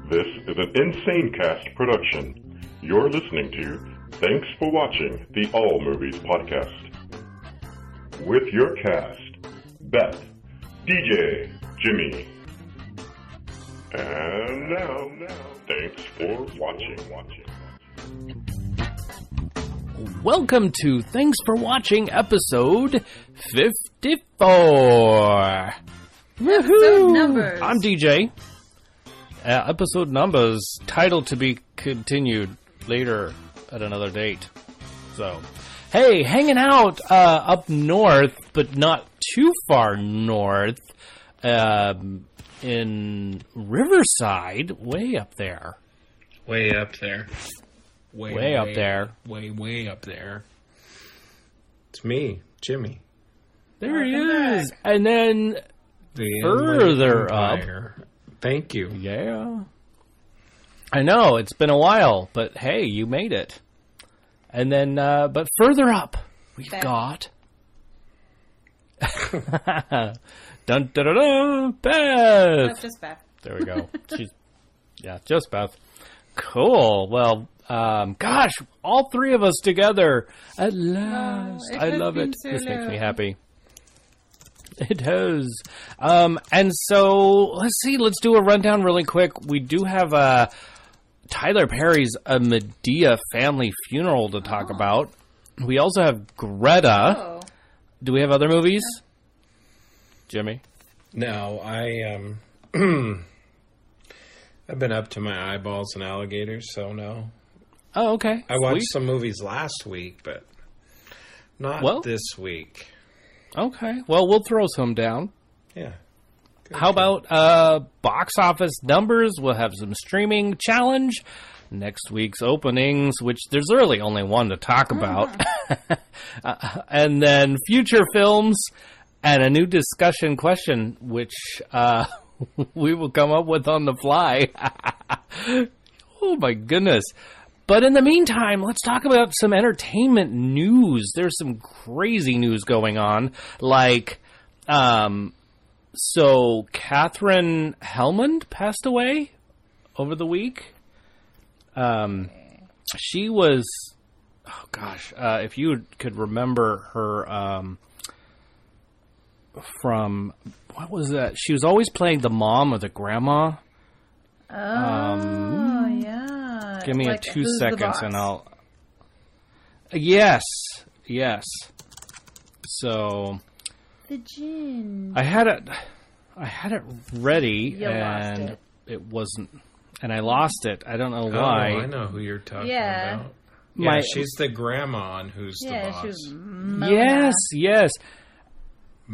This is an Insane Cast production. You're listening to Thanks for Watching the All Movies Podcast. With your cast, Beth, DJ, Jimmy. And now, thanks for watching. Welcome to Thanks for Watching episode 54. Episode numbers. I'm DJ. Episode numbers, title to be continued later at another date. So, hey, hanging out up north, but not too far north, in Riverside, way up there. Way up there. Way up there. Way up there. It's me, Jimmy. There he is. And then further up. Thank you. Yeah. I know, it's been a while, but hey, you made it. And then, but further up, we've got... Dun dun dun dun, Beth! That's just Beth. There we go. Just Beth. Cool. Well, gosh, all three of us together at last. I love it. So this makes me long. happy. It has. And so, let's see. Let's do a rundown really quick. We do have Tyler Perry's A Medea Family Funeral to talk about. We also have Greta. Oh. Do we have other movies? Jimmy? No, I've been up to my eyeballs in alligators, so no. Oh, okay. I watched Sweet. some movies last week, but not this week. Okay. Well, we'll throw some down. Yeah. Good. How about box office numbers? We'll have some streaming challenge. Next week's openings, which there's really only one to talk about. And then future films and a new discussion question, which we will come up with on the fly. Oh, my goodness. But in the meantime, let's talk about some entertainment news. There's some crazy news going on. Like, so Catherine Hellman passed away over the week. She was, oh gosh, if you could remember her from, what was that? She was always playing the mom or the grandma. Oh, yeah. Give me Like, 2 Who's the seconds Boss? and I'll... Yes. So... The Gin. I had it ready You lost and it. wasn't... And I lost it. I don't know why. Oh, I know who you're talking Yeah. about. My- Yeah, she's the grandma on Who's the Yeah, Boss. she was Mona. Yes.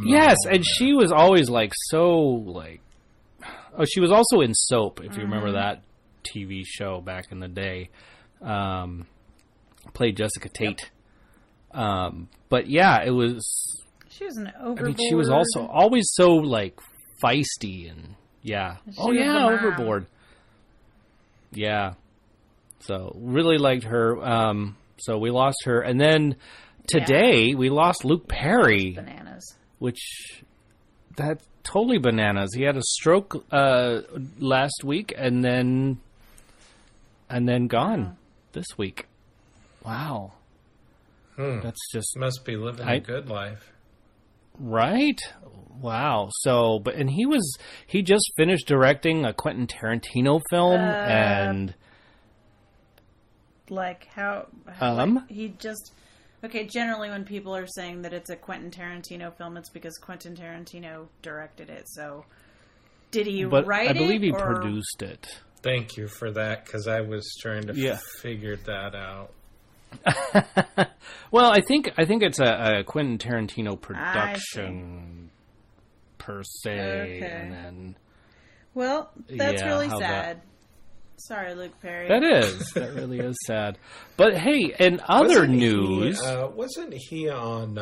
Yes, and she was always like so like... Oh, she was also in Soap, if you remember that TV show back in the day. Played Jessica Tate. But yeah, it was... She was an overboard. I mean, she was also always so, like, feisty and, yeah. She was the mom. Overboard. Yeah. So, really liked her. So, we lost her. And then, today, we lost Luke Perry, Bananas. which, that's totally bananas. He had a stroke last week and then gone this week. Wow. That's just... Must be living a good life. Right? Wow. So, he just finished directing a Quentin Tarantino film and... Like, how he just... Okay, generally when people are saying that it's a Quentin Tarantino film, it's because Quentin Tarantino directed it, so... Did he write it? I believe he or... produced it. Thank you for that, because I was trying to figure that out. Well, I think it's a Quentin Tarantino production per se, Okay. and then Well, that's really how sad. Sorry, Luke Perry. that really is sad. But hey, in other news, Wasn't he on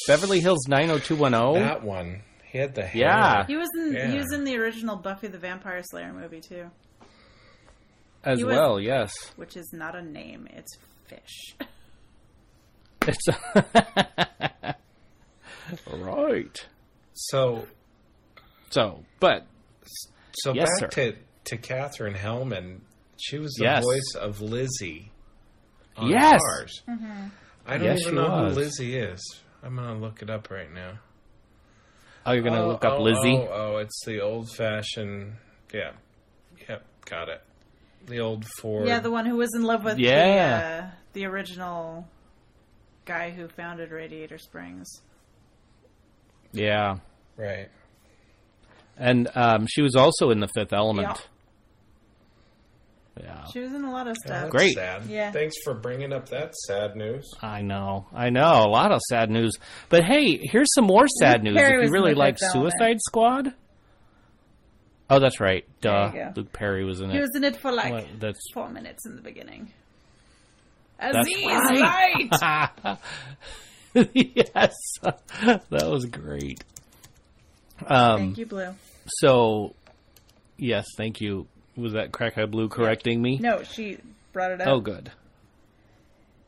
Beverly Hills 90210. that one? He had the hair. Yeah. He was in the original Buffy the Vampire Slayer movie too, As he was- well, yes. which is not a name; it's fish. It's right. So, But So yes, back to Katherine Hellman. She was the voice of Lizzie on Cars. Mm-hmm. I don't even know who Lizzie is. I'm going to look it up right now. Oh, you're going to look up Lizzie? Oh, it's the old-fashioned... Yeah. Yep, got it. The old Ford. Yeah, the one who was in love with the original guy who founded Radiator Springs. Yeah. Right. And she was also in The Fifth Element. Yeah. She was in a lot of stuff. Great. Sad. Yeah. Thanks for bringing up that sad news. I know. A lot of sad news. But hey, here's some more sad news. If you really like Suicide Squad. Oh, that's right. Duh. Luke Perry was in it. He was in it for 4 minutes in the beginning. Aziz Light! Yes. That was great. Thank you, Blue. So, yes, thank you. Was that Crackeye Blue correcting me? No, she brought it up. Oh, good.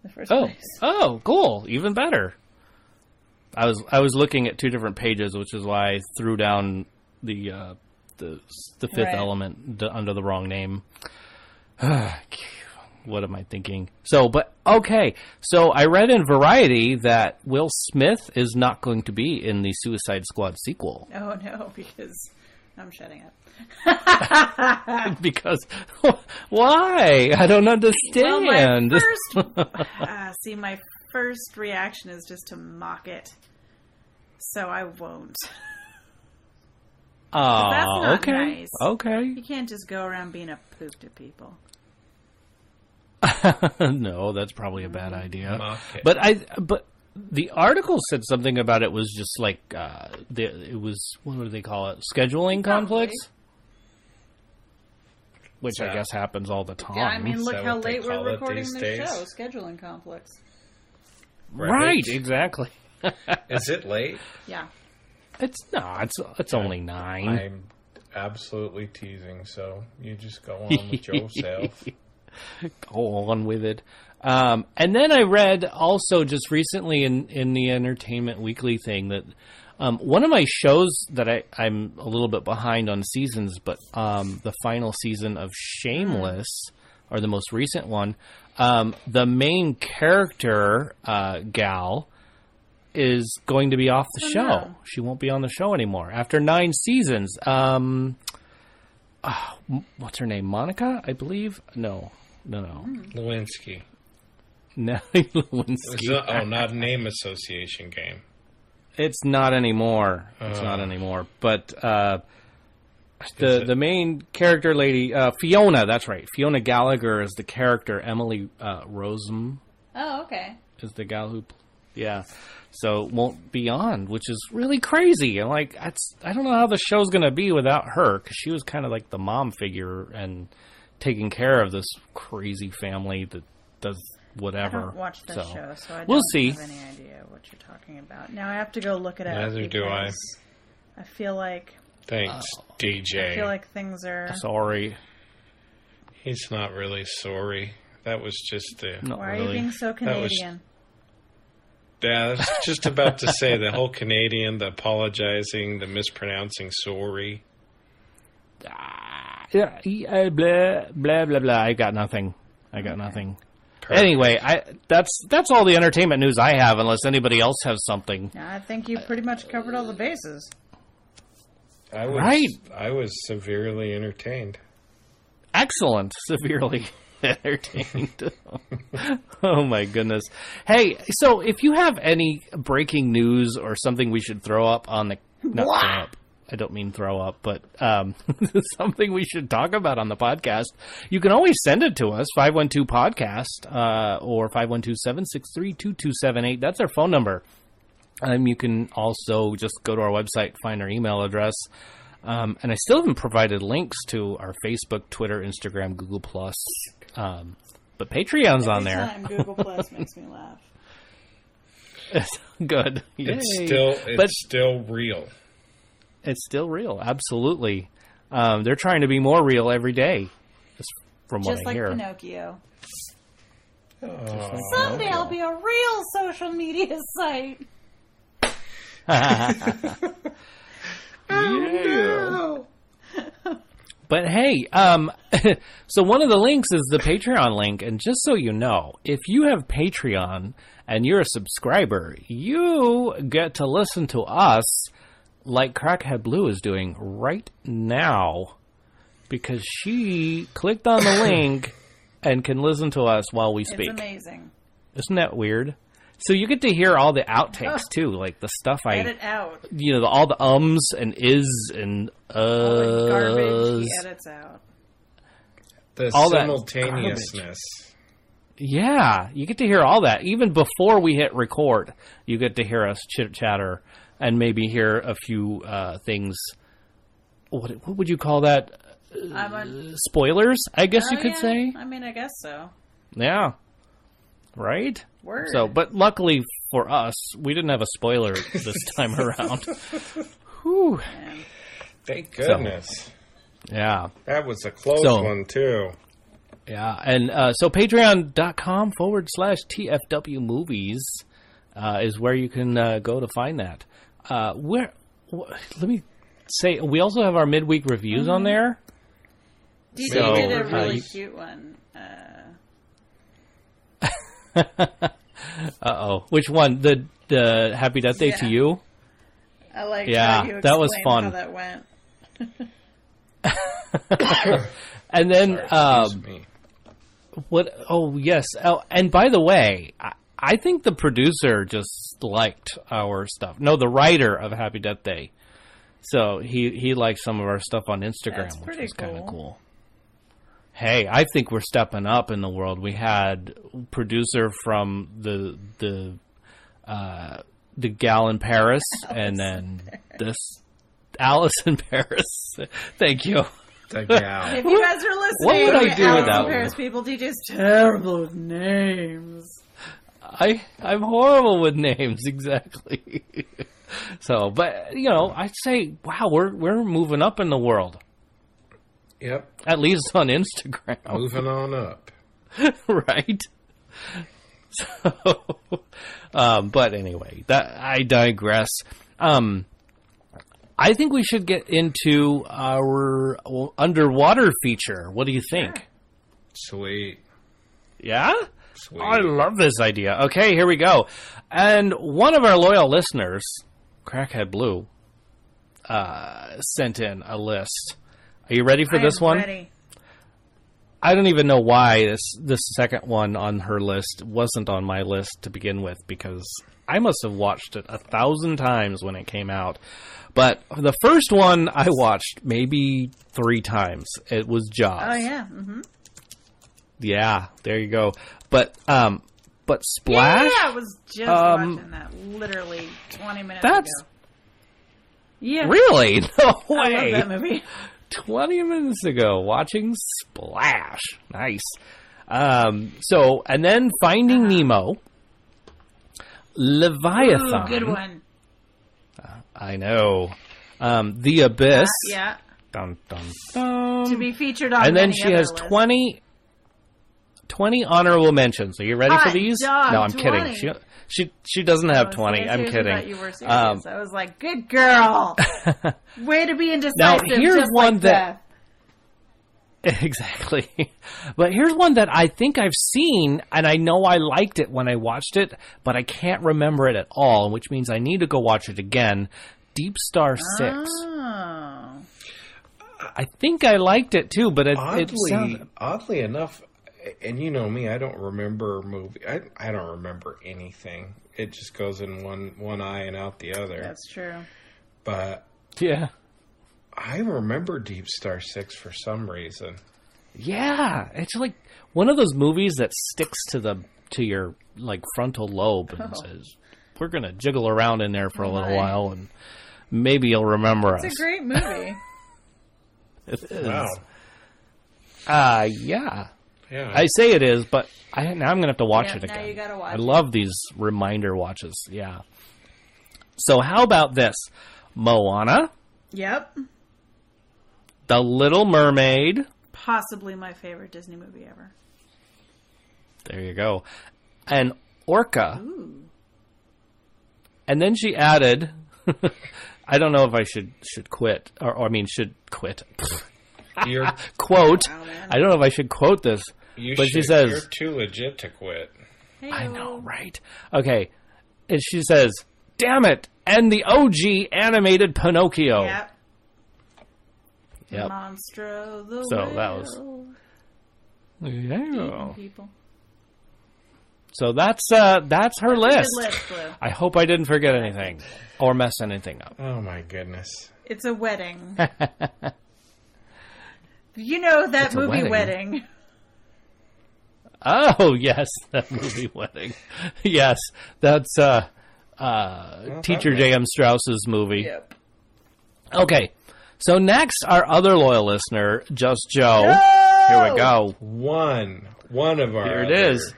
The first place. Oh, cool. Even better. I was looking at two different pages, which is why I threw down the Fifth Element under the wrong name. What am I thinking? So I read in Variety that Will Smith is not going to be in the Suicide Squad sequel. Oh, no, because I'm shutting up. Because why? I don't understand. Well, my first reaction is just to mock it, so I won't. Oh, that's not okay. Nice. Okay. You can't just go around being a poop to people. No, that's probably a bad idea. But the article said something about it was just like it was, what do they call it? Scheduling conflicts. Which I guess happens all the time. Yeah, I mean, look how late we're recording this show. Scheduling conflicts. Right, exactly. Is it late? Yeah. It's only 9. I'm absolutely teasing, so you just go on with yourself. Go on with it. And then I read also just recently in the Entertainment Weekly thing that one of my shows that I'm a little bit behind on seasons, but the final season of Shameless, or the most recent one, the main character, gal, is going to be off the show. No. She won't be on the show anymore after 9 seasons. What's her name? Monica, I believe? No. Lewinsky. No, Lewinsky. Not a name association game. It's not anymore. But the main character lady, Fiona, that's right. Fiona Gallagher is the character. Emily Rossum. Oh, okay. Is the gal who... Yeah. So won't be on, which is really crazy. I'm like, I don't know how the show's going to be without her, because she was kind of like the mom figure and taking care of this crazy family that does whatever. I don't watch the show, so I don't have any idea what you're talking about. Now I have to go look it up. Neither do I. I feel like... Thanks, DJ. I feel like things are... Sorry. He's not really sorry. That was just the... Why are you being so Canadian? Yeah, I was just about to say the whole Canadian, the apologizing, the mispronouncing sorry. Blah, blah, blah, blah. I got nothing. Perfect. Anyway, that's all the entertainment news I have, unless anybody else has something. I think you pretty much covered all the bases. I was severely entertained. Excellent. Severely entertained. Oh my goodness. Hey, so if you have any breaking news or something we should throw up on the... Not throw up. I don't mean throw up, but something we should talk about on the podcast, you can always send it to us, 512-PODCAST, or 512-763-2278. That's our phone number. You can also just go to our website, find our email address. And I still haven't provided links to our Facebook, Twitter, Instagram, Google+. But Patreon's on there. Every time Google Plus makes me laugh. It's good. It's still real. It's still real, absolutely. They're trying to be more real every day, from what I hear. Just like Pinocchio. Someday I'll be a real social media site. No. But hey, so one of the links is the Patreon link, and just so you know, if you have Patreon and you're a subscriber, you get to listen to us like Crackhead Blue is doing right now, because she clicked on the link and can listen to us while we speak. It's amazing. Isn't that weird? So you get to hear all the outtakes too, like the stuff edit out. All the ums and is and all the garbage he edits out. The all simultaneousness. Yeah, you get to hear all that even before we hit record. You get to hear us chit-chatter and maybe hear a few things. What would you call that? Spoilers, I guess you could say. I mean, I guess so. Yeah. Right? Word. So, but luckily for us, we didn't have a spoiler this time around. Whew. Man. Thank goodness. So, yeah. That was a close one, too. Yeah. And so patreon.com/TFW movies is where you can go to find that. Let me say, we also have our midweek reviews on there. DJ did a really cute one. Uh-oh. Which one? The Happy Death Day to You? I like how you that was fun. How that went. And then what? Oh, yes. Oh, and by the way, I think the producer just liked our stuff. No, the writer of Happy Death Day. So he liked some of our stuff on Instagram, which was kind of cool. Hey, I think we're stepping up in the world. We had producer from the gal in Paris, and then this Alice in Paris. Thank you. The gal. If you guys are listening, what would I do Alice without in Paris people? DJ's terrible with names. I'm horrible with names, exactly. So, but I'd say, wow, we're moving up in the world. Yep. At least on Instagram. Moving on up. Right? So, but anyway, I digress. I think we should get into our underwater feature. What do you think? Sweet. Yeah? Sweet. I love this idea. Okay, here we go. And one of our loyal listeners, Crackhead Blue, sent in a list. Are you ready for this one? Ready. I don't even know why this second one on her list wasn't on my list to begin with, because I must have watched it 1,000 times when it came out. But the first one I watched maybe 3 times. It was Jaws. Oh yeah. Mm-hmm. Yeah, there you go. But Splash. Yeah, I was just watching that literally 20 minutes ago. Yeah. Really? No way. I love that movie. 20 minutes ago, watching Splash. Nice. And then Finding Nemo, Leviathan. Ooh, good one. I know. The Abyss. Yeah. Dun, dun, dun. To be featured on. And then she has 20 honorable mentions. Are you ready for these? Dog, no, I'm 20. kidding. She doesn't have 20. I'm kidding. Thought you were serious. I was like, good girl. Way to be indecisive. Now, here's just one like that. Exactly. But here's one that I think I've seen, and I know I liked it when I watched it, but I can't remember it at all, which means I need to go watch it again. Deep Star 6. Oh. I think I liked it too, but oddly enough, and you know me, I don't remember movie. I don't remember anything. It just goes in one eye and out the other. That's true. But yeah, I remember Deep Star 6 for some reason. Yeah, it's like one of those movies that sticks to your like frontal lobe and says, "We're gonna jiggle around in there for a little while, and maybe you'll remember us." It's a great movie. It is. Wow. Yeah. Yeah. I say it is, but now I'm going to have to watch it again. Now you gotta watch I love these reminder watches. Yeah. So how about this? Moana. Yep. The Little Mermaid. Possibly my favorite Disney movie ever. There you go. And Orca. Ooh. And then she added, I don't know if I should quit, or I mean, should quit. Quote. I don't know if I should quote this. She says, "You're too legit to quit." Hey-o. I know, right? Okay. And she says, "Damn it. And the OG animated Pinocchio." Yep. Monstro the So whale. that was... Yeah. People. So that's her list. Good list, Blue. I hope I didn't forget anything or mess anything up. Oh my goodness. It's a wedding. You know that It's a movie Wedding. Oh, yes, that movie Wedding. Yes, that's Teacher J.M. Strauss's movie. Yep. Okay, so next, our other loyal listener, Just Joe. No! Here we go. One of our Here it other, is.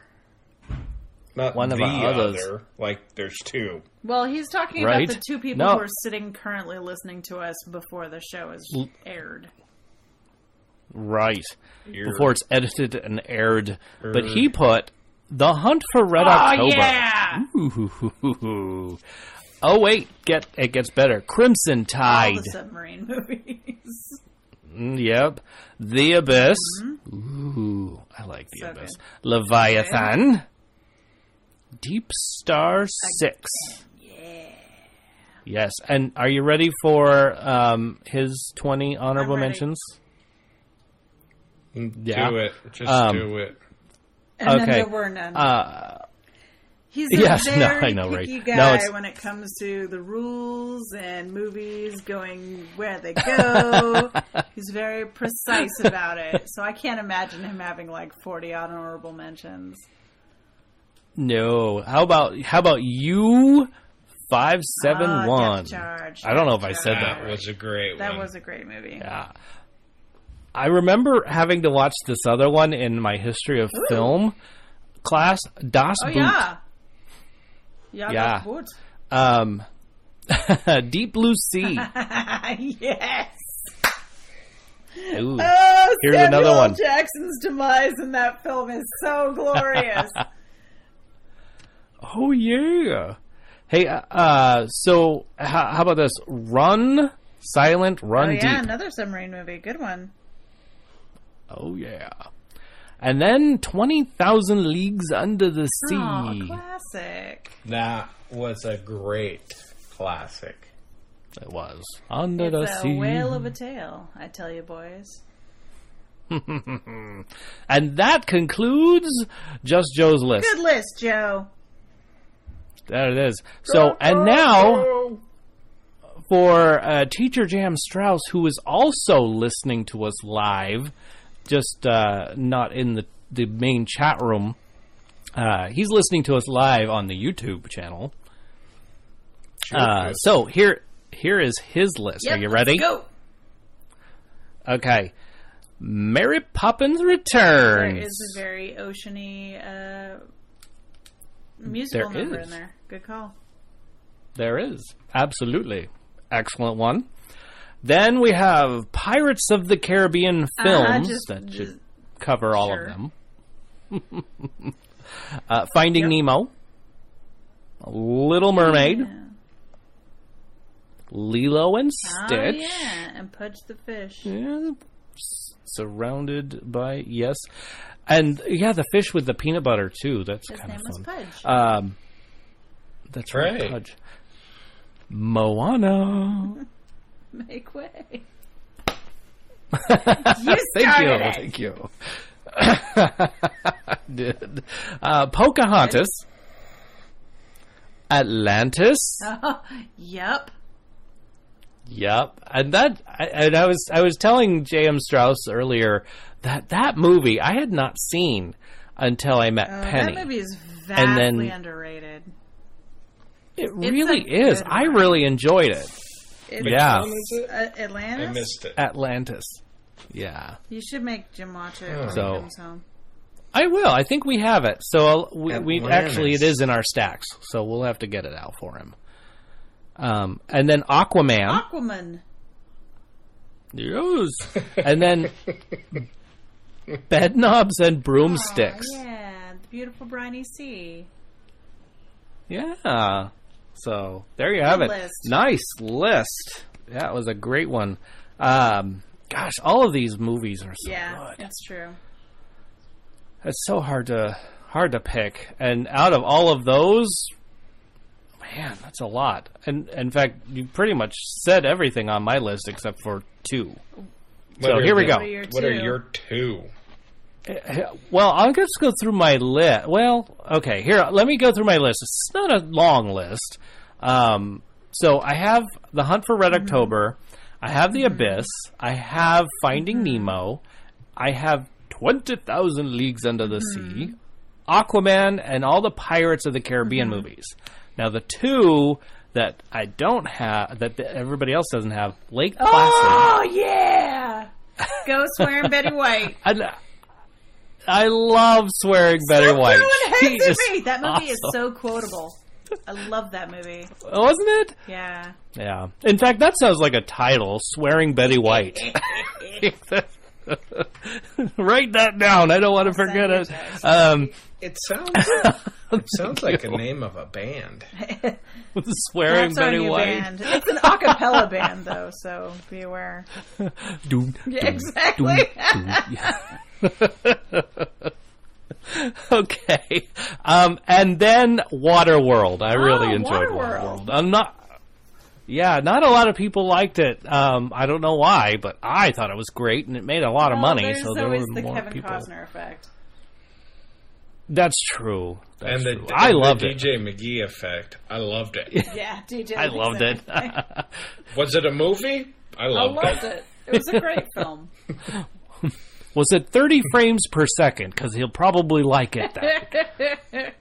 Not One of the our others. other, like there's two. Well, he's talking Right? about the two people No. who are sitting currently listening to us before the show is aired. Right. You're- Before it's edited and aired. But he put The Hunt for Red October. Yeah! Ooh. Oh, wait. It gets better. Crimson All Tide. the submarine movies. Yep. The Abyss. Ooh, I like The So Abyss. good. Leviathan. Deep Star 6. Yeah. Yes. And are you ready for his 20 honorable I'm ready. mentions? Yeah. Do it. Just do it. And Okay. then there were none. He's a yes, no, very I know, right? picky No, guy it's- when it comes to the rules and movies going where they go. He's very precise about it. So I can't imagine him having like 40 honorable mentions. No. How about you? 571. Depth Charge. I don't know if I said that. That was a great That one. was a great movie. Yeah. I remember having to watch this other one in my history of film class, Das Oh, Boot. yeah. Yeah. Yeah. Das Boot. Deep Blue Sea. Yes. Ooh. Oh, Here's Samuel another one. Jackson's demise in that film is so glorious. Oh, yeah. Hey, so how about this? Run, Silent, Run yeah, Deep. another submarine movie. Good one. Oh, yeah. And then 20,000 Leagues Under the Sea. Oh, classic. That was a great classic. It was. Under the It's a Sea. whale of a tale, I tell you, boys. And that concludes Just Joe's list. Good list, Joe. There it is. So, and now for Teacher J.M. Strauss, who is also listening to us live, just not in the main chat room. He's listening to us live on the YouTube channel. So here is his list. Yep, Are you ready? Let's go. Okay. Mary Poppins Returns. There is a very oceany musical There number is. in there. Good call. There is. Absolutely. Excellent one. Then we have Pirates of the Caribbean films. That should cover all of them. Finding Nemo. Little Mermaid. Yeah. Lilo and Stitch. Oh, yeah. And Pudge the Fish. Yeah, surrounded by, yes. And, yeah, the fish with the peanut butter, too. That's His kind name of was fun. Pudge. That's right, Right. Pudge. Moana. Make way. Thank you. Did. Pocahontas. Atlantis. Oh, yep. Yep. And I was telling J.M. Strauss earlier that movie I had not seen until I met Penny. That movie is vastly underrated. It really is. I really enjoyed it. Yeah. I Atlantis? missed it. Atlantis. Yeah. You should make Jim watch it when he So- comes home. I will. I think we have it. So we Atlantis. actually, it is in our stacks. So we'll have to get it out for him. And then Aquaman. Aquaman. Yes. And then Bedknobs and Broomsticks. Oh, yeah, the beautiful briny sea. Yeah. So there you have Good it. list. Nice list. That was a great one. gosh, all of these movies are so good. Yeah, that's true. It's so hard to pick. And out of all of those, man, that's a lot. And in fact, you pretty much said everything on my list except for 2. So here we go. What are your 2? Well, I'll just go through my list. Well, okay, here, let me go through my list. It's not a long list. So I have The Hunt for Red October. I have The Abyss. I have Finding Nemo. I have 20,000 Leagues Under the Sea. Aquaman and all the Pirates of the Caribbean movies. Now, the 2 that I don't have, that everybody else doesn't have, Lake Placid. Oh, yeah! Go Swearing Betty White. I love Swearing Betty White. That movie is so quotable. I love that movie. Wasn't it? Yeah. Yeah. In fact, that sounds like a title, Swearing Betty White. Write that down. I don't want to forget it. It sounds like a name of a band. Swearing Betty White. Band. It's an a cappella band, though, so be aware. Exactly. Okay. And then Waterworld. I really enjoyed Waterworld. Not a lot of people liked it. I don't know why, but I thought it was great, and it made a lot of money. So there were more Kevin people. Costner effect. That's true. I loved it. DJ McGee effect. I loved it. Yeah, DJ. I loved it. Was it a movie? I loved it. It was a great film. Was it 30 frames per second? Because he'll probably like it then.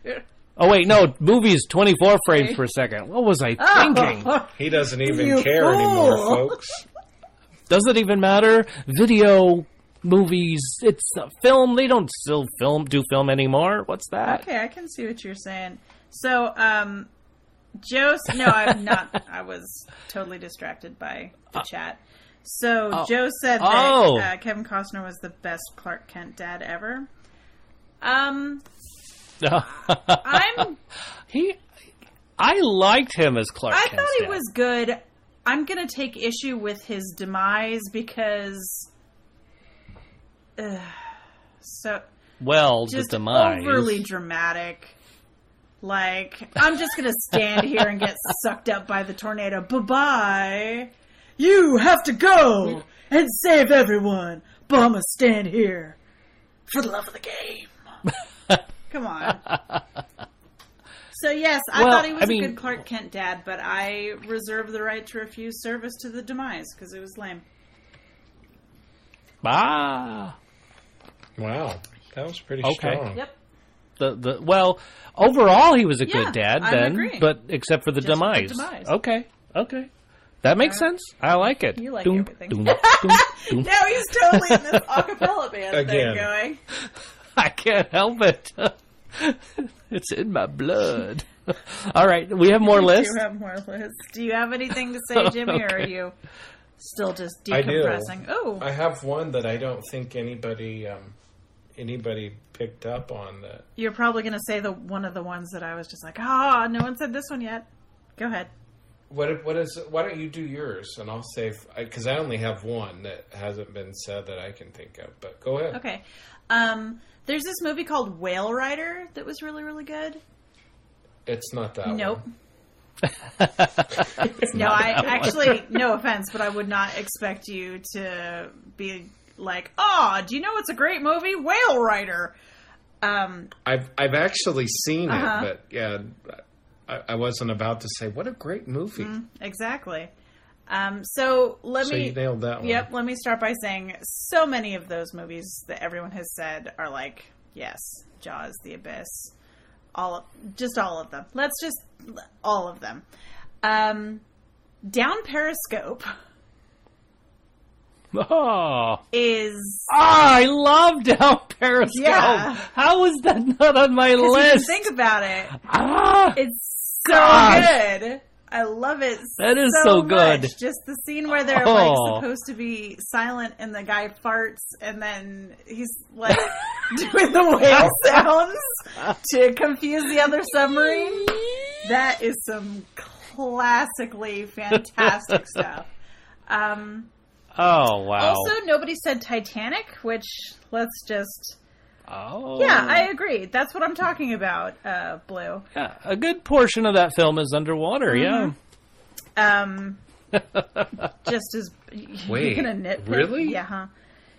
Oh, wait, no. Movie's 24 frames per second. What was I thinking? He doesn't even care anymore, folks. Does it even matter? Video, movies, it's a film. They don't still do film anymore. What's that? Okay, I can see what you're saying. So, Joe... No, I'm not. I was totally distracted by the chat. So, Joe said that Kevin Costner was the best Clark Kent dad ever. I liked him as Clark Kent. I thought he was good. I'm going to take issue with his demise because... the demise. Overly dramatic. Like, I'm just going to stand here and get sucked up by the tornado. Bye-bye. You have to go and save everyone. But I'm going to stand here for the love of the game. Come on. So, yes, I thought he was a good Clark Kent dad, but I reserve the right to refuse service to the demise because it was lame. Wow, that was pretty strong. Yep. Well, overall he was a good dad then, but except for the demise. Okay. That makes sense. I like it. You like everything. Now he's totally in this a cappella band thing going. I can't help it. It's in my blood. All right, we have more lists. You have more lists. Do you have anything to say, Jimmy, or are you still just decompressing? Oh, I have one that I don't think anybody picked up on. That you're probably going to say one of the ones that I was just like, no one said this one yet. Go ahead. What is? Why don't you do yours, and I'll say because I only have one that hasn't been said that I can think of. But go ahead. Okay. There's this movie called Whale Rider that was really, really good. It's not that one. Nope. No, I actually, no offense, but I would not expect you to be like, do you know what's a great movie? Whale Rider. I've actually seen it, but yeah, I wasn't about to say what a great movie. Exactly. So you nailed that one. Yep. Let me start by saying so many of those movies that everyone has said are like, yes, Jaws, The Abyss, all of them. All of them. Down Periscope. Is I love Down Periscope. Yeah. How is that not on my list? Think about it. It's so good. I love it. That is so good. Much. Just the scene where they're like supposed to be silent and the guy farts and then he's like doing the whale sounds to confuse the other submarine. That is some classically fantastic stuff. Oh, wow. Also, nobody said Titanic, which, let's just... Oh. Yeah, I agree. That's what I'm talking about, Blue. Yeah, a good portion of that film is underwater, yeah. Just as... Wait, you're gonna nitpick, really? Yeah, huh?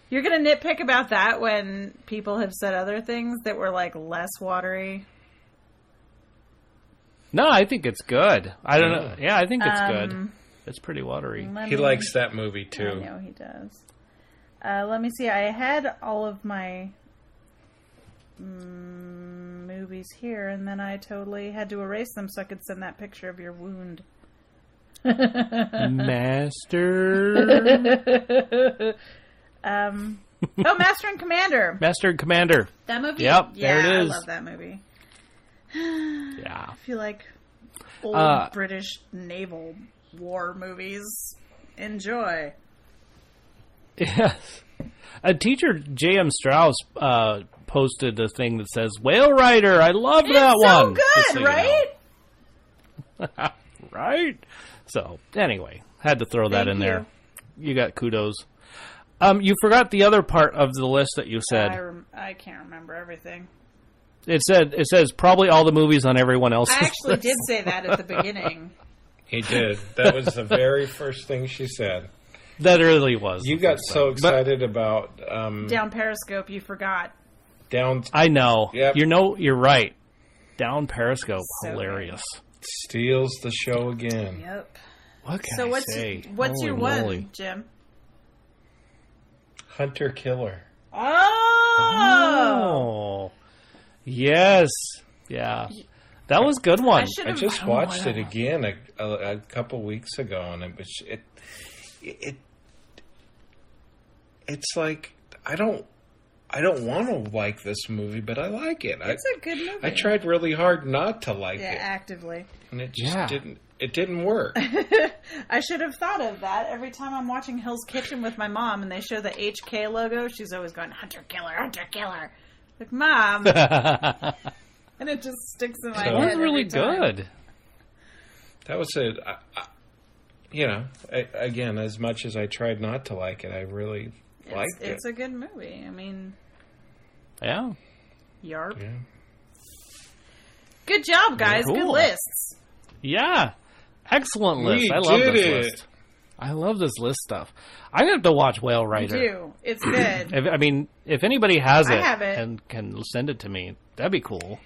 You're going to nitpick about that when people have said other things that were, like, less watery? No, I think it's good. I don't know. Yeah, I think it's good. It's pretty watery. He likes that movie, too. I know he does. Let me see. I had all of my movies here, and then I totally had to erase them so I could send that picture of your wound. Master... Master and Commander. Master and Commander. That movie? Yep, yeah, there it is. I love that movie. Yeah. I feel like old British naval war movies. Enjoy. Yes. A teacher, J.M. Strauss, posted a thing that says, Whale Rider, I love that one. It's so good, right? Right? So, anyway, had to throw that in there. You got kudos. You forgot the other part of the list that you said. I can't remember everything. It says probably all the movies on everyone else's I actually list. did say that at the beginning. He did. That was the very first thing she said. That really was. You got so excited about... Down Periscope, you forgot. I know. Yep. You're right. Down Periscope, So hilarious. Steals the show again. Yep. What can I say? What's your moly. one, Jim? Hunter Killer. Oh! Yes. Yeah. That was a good one. I just watched it again a couple weeks ago, and it's like I don't want to like this movie, but I like it. It's a good movie. I tried really hard not to like it. Yeah, actively. And it just didn't. It didn't work. I should have thought of that every time I'm watching Hell's Kitchen with my mom and they show the HK logo. She's always going, Hunter Killer, Hunter Killer. Like, Mom. And it just sticks in my head. That was really good. That was it. Again, as much as I tried not to like it, I really liked it. It's a good movie. I mean... Yeah. Yarp. Yeah. Good job, guys. Cool. Good lists. Yeah. Excellent list. I love this list. I love this list stuff. I'm going to have to watch Whale Rider. You do. It's good. If anybody has it, have it and can send it to me, that'd be cool.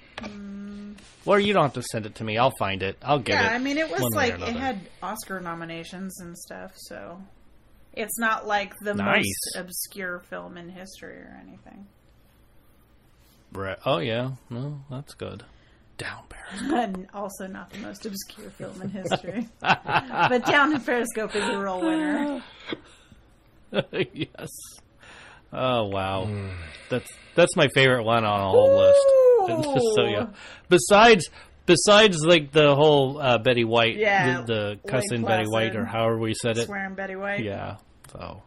Or you don't have to send it to me. I'll find it. I'll get it. Yeah, I mean, it was like, it had Oscar nominations and stuff, so it's not like the most obscure film in history or anything. Right. Oh, yeah. No, that's good. Down Periscope. And also not the most obscure film in history. But Down Periscope is a real winner. Yes. Oh, wow. That's my favorite one on a whole list. Just so you. Besides like the whole Betty White, the cussing Betty White, or however we said it. Swearing Betty White. Yeah. So.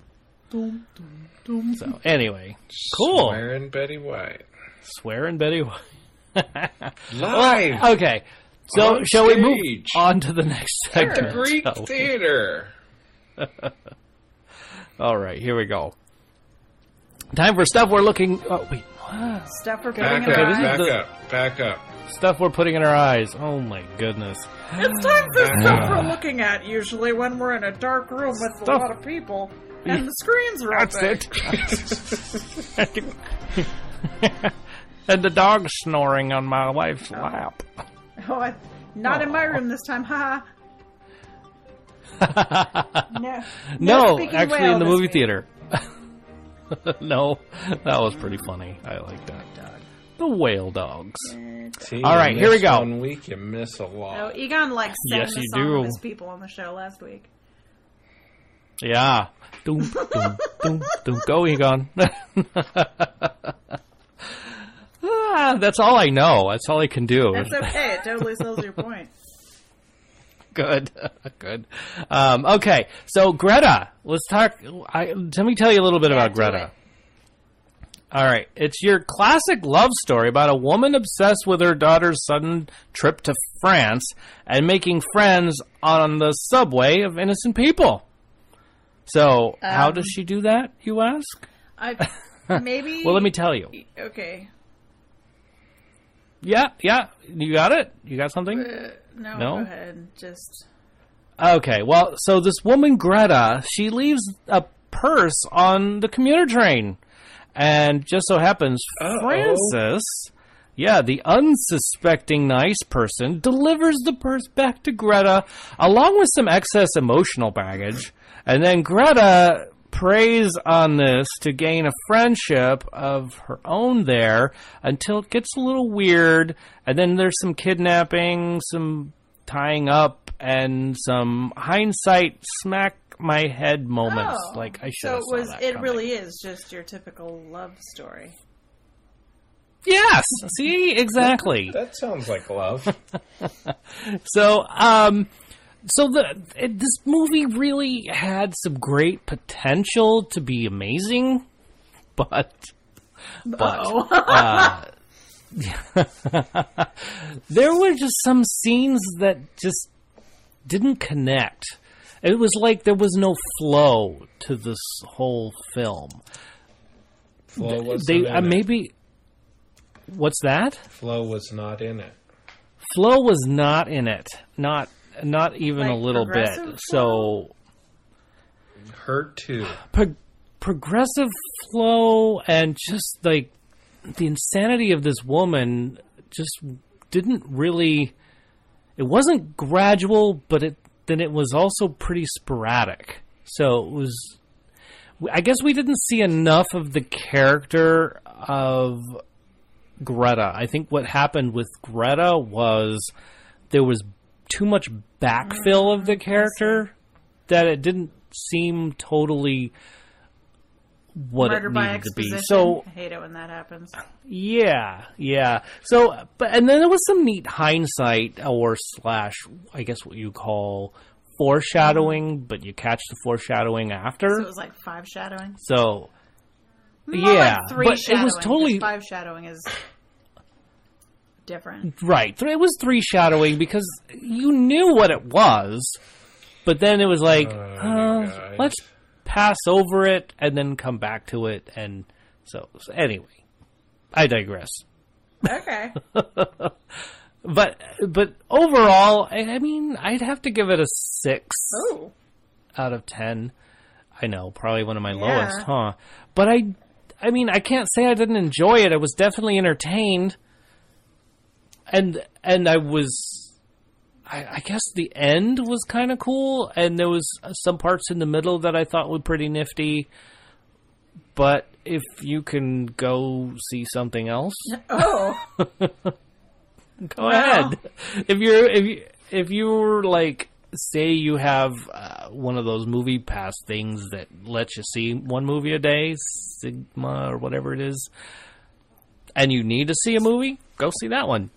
So anyway, cool. Swearing Betty White. Swearing Betty White. Live. Well, okay. So shall we move on to the next segment? Greek theater. All right, here we go. Time for stuff we're looking. Oh wait, what? Stuff we're putting in our eyes. Back up. Stuff we're putting in our eyes. Oh my goodness. It's time for stuff we're looking at. Usually when we're in a dark room with a lot of people and the screens are open. That's it. And the dog's snoring on my wife's lap. Oh, not in my room this time, haha. No, actually in the movie theater. No, that was pretty funny. I like that. The whale dogs. See, all right, here we go. 1 week, you miss a lot. Oh, Egon sang the song of his people on the show last week. Yeah. Doom, doom, doom, doom. Go, Egon. That's all I know. That's all I can do. That's okay. It totally sells your point. Good. Good. Okay. So, Greta. Let's talk. Let me tell you a little bit about Greta. All right. It's your classic love story about a woman obsessed with her daughter's sudden trip to France and making friends on the subway of innocent people. So, how does she do that, you ask? Maybe... Well, let me tell you. Okay. Yeah. You got it? You got something? No, go ahead. Just... Okay, well, so this woman, Greta, she leaves a purse on the commuter train. And just so happens, Francis, the unsuspecting nice person, delivers the purse back to Greta, along with some excess emotional baggage. And then Greta preys on this to gain a friendship of her own there until it gets a little weird. And then there's some kidnapping, some tying up, and some hindsight smack my head moments. Like I should have saw that coming. Really is just your typical love story. Yes. See, exactly. That sounds like love. So, this movie really had some great potential to be amazing, but there were just some scenes that just didn't connect. It was like there was no flow to this whole film. Flow wasn't in maybe. What's that? Flow was not in it. Flow was not in it. Not even like a little bit. Flow? So. Her too. Progressive flow and just like the insanity of this woman just didn't really. It wasn't gradual, but it was also pretty sporadic. So it was. I guess we didn't see enough of the character of Greta. I think what happened with Greta was there was too much backfill of the character that it didn't seem totally what Murder it by needed to be. exposition. So I hate it when that happens. Yeah. So, and then there was some neat hindsight or / I guess what you call foreshadowing, but you catch the foreshadowing after. So it was like 5 shadowing. So More yeah, like 3 but shadowing, it was totally 5 shadowing is different. Right. It was 3 shadowing because you knew what it was, but then it was like, let's pass over it and then come back to it. And so anyway, I digress. Okay. But overall, I mean, I'd have to give it a 6 out of 10. I know, probably one of my lowest, huh? But I mean, I can't say I didn't enjoy it. I was definitely entertained. And I guess the end was kind of cool, and there was some parts in the middle that I thought were pretty nifty. But if you can go see something else, go ahead. If you're like, say you have one of those movie pass things that lets you see one movie a day, Sigma or whatever it is, and you need to see a movie, go see that one.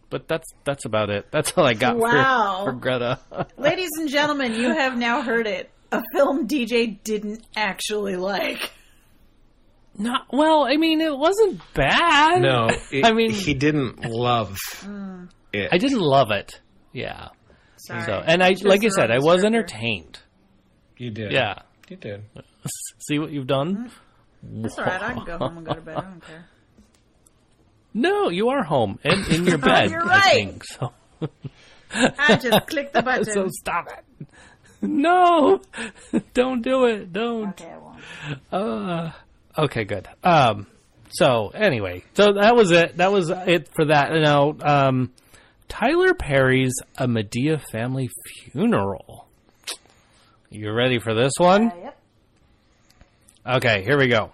But that's about it. That's all I got for Greta. Ladies and gentlemen, you have now heard it. A film DJ didn't actually like. Not well. I mean, it wasn't bad. No, he didn't love it. I didn't love it. Yeah. Sorry. So, and like I said, I was entertained. You did. Yeah. You did. See what you've done? That's all right. I can go home and go to bed. I don't care. No, you are home and in your bed. You're right. I think, so. I just clicked the button. So stop it. No, don't do it. Don't. Okay, I won't. Okay, good. So anyway, so that was it. That was it for that. Now, Tyler Perry's A Madea Family Funeral. You ready for this one? Yep. Okay, here we go.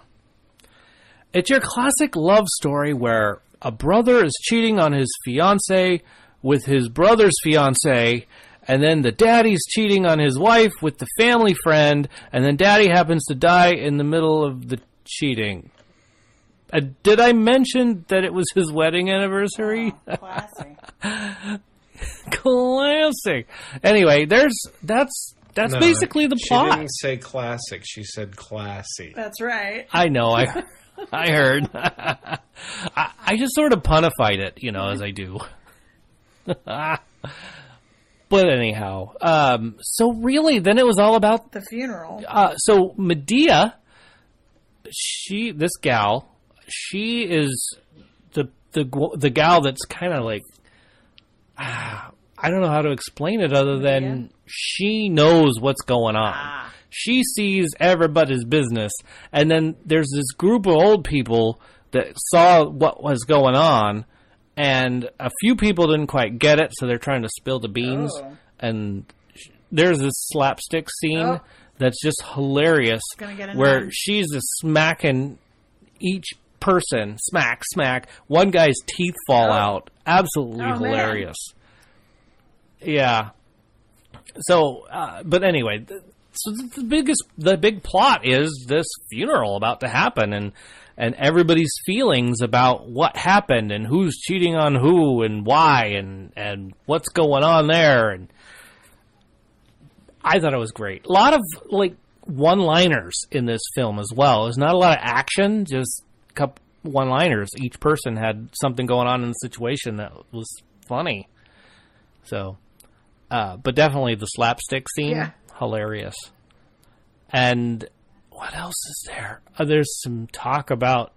It's your classic love story where a brother is cheating on his fiancée with his brother's fiancée, and then the daddy's cheating on his wife with the family friend, and then daddy happens to die in the middle of the cheating. Did I mention that it was his wedding anniversary? Oh, classic. Classic. Anyway, that's basically the plot. She didn't say classic. She said classy. That's right. I know. I heard. I just sort of punified it, as I do. But anyhow, so really, then it was all about the funeral. So Medea, this gal, she is the gal that's kind of like, I don't know how to explain it other than she knows what's going on. She sees everybody's business, and then there's this group of old people that saw what was going on, and a few people didn't quite get it, so they're trying to spill the beans. Oh. And there's this slapstick scene that's just hilarious, where she's just smacking each person, smack. One guy's teeth fall out. Absolutely hilarious. Man. Yeah. So, but anyway. So the big plot is this funeral about to happen, and everybody's feelings about what happened and who's cheating on who and why and what's going on there. And I thought it was great. A lot of like one-liners in this film as well. There's not a lot of action, just a couple one-liners. Each person had something going on in the situation that was funny. So, but definitely the slapstick scene. Hilarious. And what else is there? There's some talk about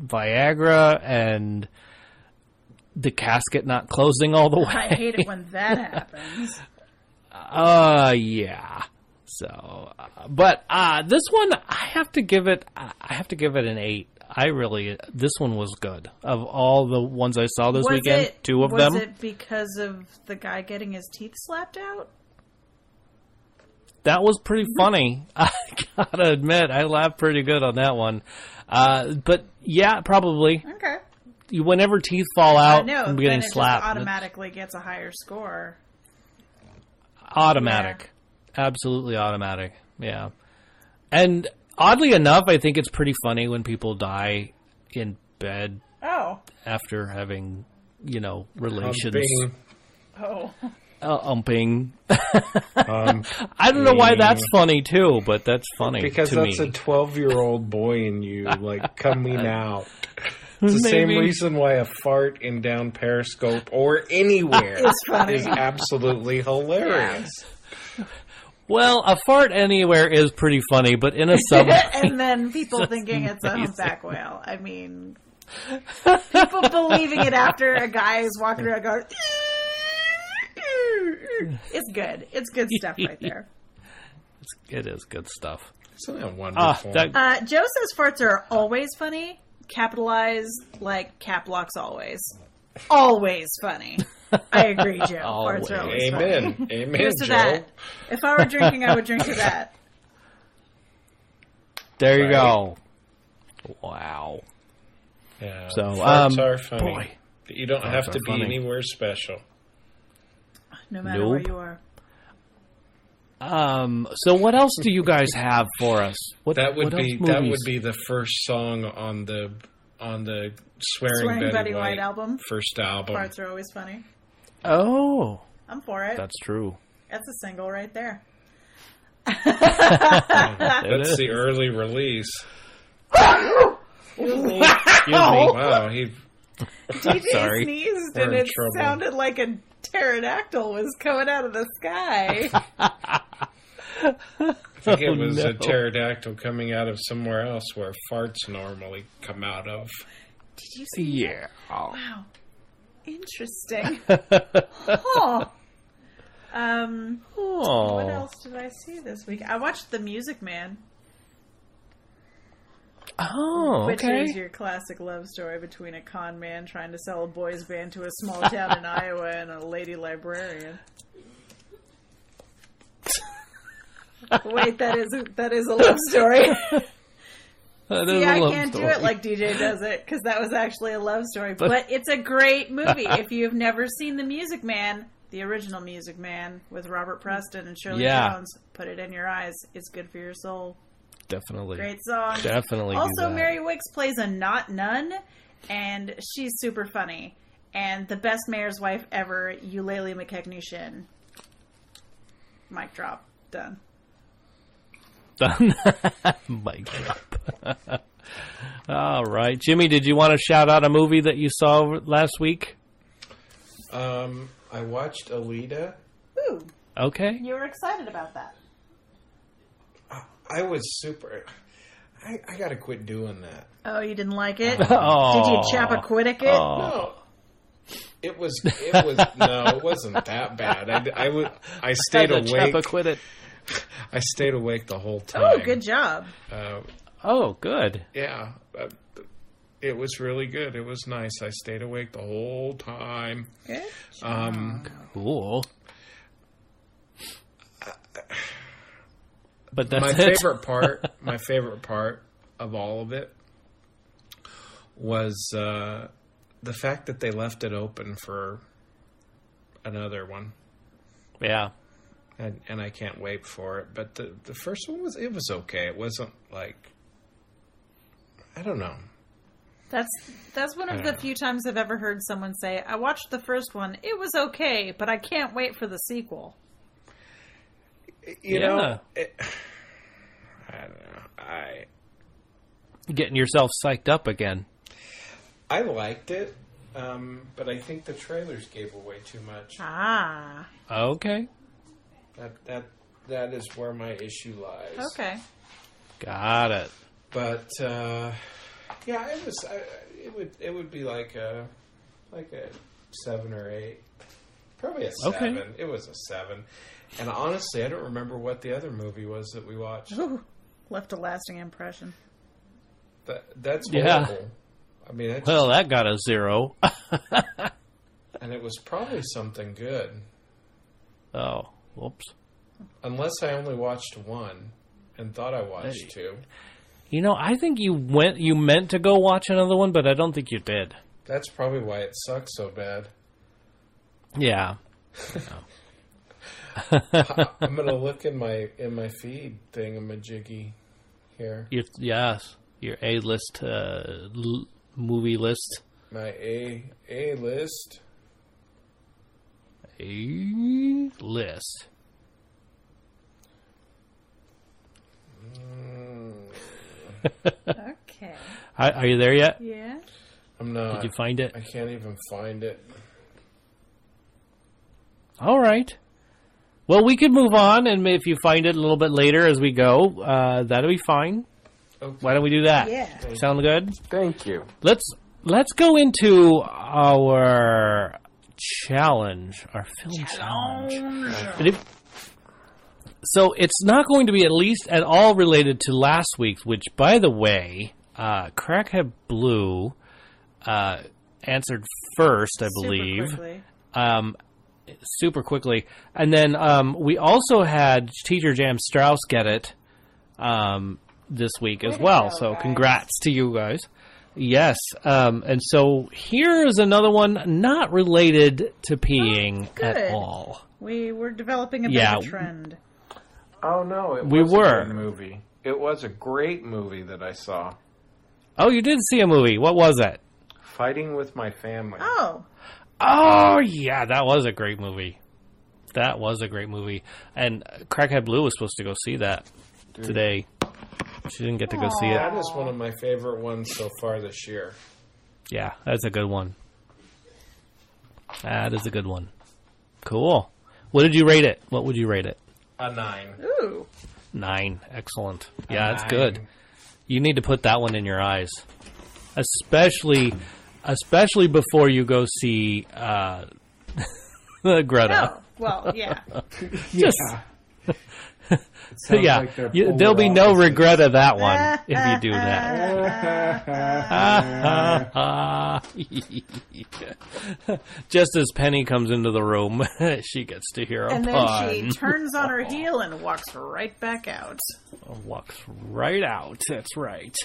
Viagra and the casket not closing all the way. I hate it when that happens. Yeah. So, but this one, I have to give it an 8. This one was good. Of all the ones I saw this weekend, 2 of them. Was it because of the guy getting his teeth slapped out? That was pretty funny. I gotta admit, I laughed pretty good on that one. But yeah, probably. Okay. Whenever teeth fall out from getting slapped, just automatically gets a higher score. Automatic, absolutely automatic. Yeah, and oddly enough, I think it's pretty funny when people die in bed. Oh. After having, relations. Umping. I don't know why that's funny too, but that's funny because to me. That's a 12-year-old boy in you, like coming out. It's the same reason why a fart in down Periscope or anywhere is absolutely hilarious. Well, a fart anywhere is pretty funny, but in a submarine... And then people thinking it's a humpback whale. I mean, people believing it after a guy is walking around going... It's good. It's good stuff right there. It is good stuff. Isn't that wonderful? Joe says farts are always funny. Capitalized like cap locks always. Always funny. I agree, Joe. Farts are always funny. Amen, Here's to Joe. that. If I were drinking, I would drink to that. There you go. Wow. Yeah. So, farts are funny. Boy. You don't have to be anywhere special. No matter where you are. So what else do you guys have for us? That would be the first song on the Swearing Betty White album. First album. Farts are always funny. Oh, I'm for it. That's true. That's a single right there. That's the early release. Excuse me. Wow, DJ sneezed and it sounded like a pterodactyl was coming out of the sky. I think it was a pterodactyl coming out of somewhere else where farts normally come out of. Did you see that? Wow. Interesting. What else did I see this week? I watched The Music Man. Oh, Which is your classic love story between a con man trying to sell a boys band to a small town in Iowa and a lady librarian. Wait, that is a love story. See, I can't do it like DJ does it because that was actually a love story. But it's a great movie. If you've never seen The Music Man, the original Music Man with Robert Preston and Shirley Jones, put it in your eyes. It's good for your soul. Definitely. Great song. Definitely. Also, Mary Wicks plays a not nun, and she's super funny. And the best mayor's wife ever, Eulalie McKechnie. Mic drop. Done. Mic drop. All right. Jimmy, did you want to shout out a movie that you saw last week? I watched Alita. Ooh. Okay. You were excited about that. I was super... I gotta quit doing that. Oh, you didn't like it? Oh. Did you Chappaquiddick it? Oh. No. It was no, it wasn't that bad. I stayed awake. I stayed awake the whole time. Oh, good job. Oh, good. Yeah. It was really good. It was nice. I stayed awake the whole time. Good. Cool. But that's my favorite part of all of it was the fact that they left it open for another one. Yeah. And I can't wait for it. But the first one was okay. It wasn't like, I don't know. That's one of the few times I've ever heard someone say, I watched the first one, it was okay, but I can't wait for the sequel. You know, I don't know. Getting yourself psyched up again. I liked it, but I think the trailers gave away too much. Ah. Okay. That is where my issue lies. Okay. Got it. But yeah, it would be like a 7 or 8, probably a 7. Okay. It was a 7. And honestly, I don't remember what the other movie was that we watched. Ooh, left a lasting impression. That's horrible. Yeah. I mean, that got a 0. And it was probably something good. Oh, whoops. Unless I only watched 1 and thought I watched 2. You know, I think you meant to go watch another one, but I don't think you did. That's probably why it sucks so bad. Yeah. I'm gonna look in my feed thingamajiggy here. Yes, your A-list movie list. My A list. A-list. Okay. Are you there yet? Yeah. I'm not. Did you find it? I can't even find it. All right. Well, we could move on, and if you find it a little bit later as we go, that'll be fine. Okay. Why don't we do that? Yeah. Sound good? Thank you. Let's go into our challenge, our film challenge. So it's not going to be at least at all related to last week's, which, by the way, Crackhead Blue answered first, I believe. Super quickly. And then we also had Teacher Jam Strauss get it this week as well. So congrats to you guys. Yes. And so here's another one not related to peeing at all. We were developing a bit of a trend. Oh, no. It was a good movie. It was a great movie that I saw. Oh, you did see a movie. What was it? Fighting with My Family. Oh, yeah, that was a great movie. And Crackhead Blue was supposed to go see that today. She didn't get to go see it. That is one of my favorite ones so far this year. Yeah, that's a good one. That is a good one. Cool. What did you rate it? What would you rate it? A 9. Ooh. 9. Excellent. Yeah, it's good. You need to put that one in your eyes. Especially before you go see Greta. Oh, well, yeah. Yeah, like there'll be no regret of that one if you do that. Just as Penny comes into the room, she gets to hear a pun. And then she turns on her heel and walks right back out. Walks right out. That's right.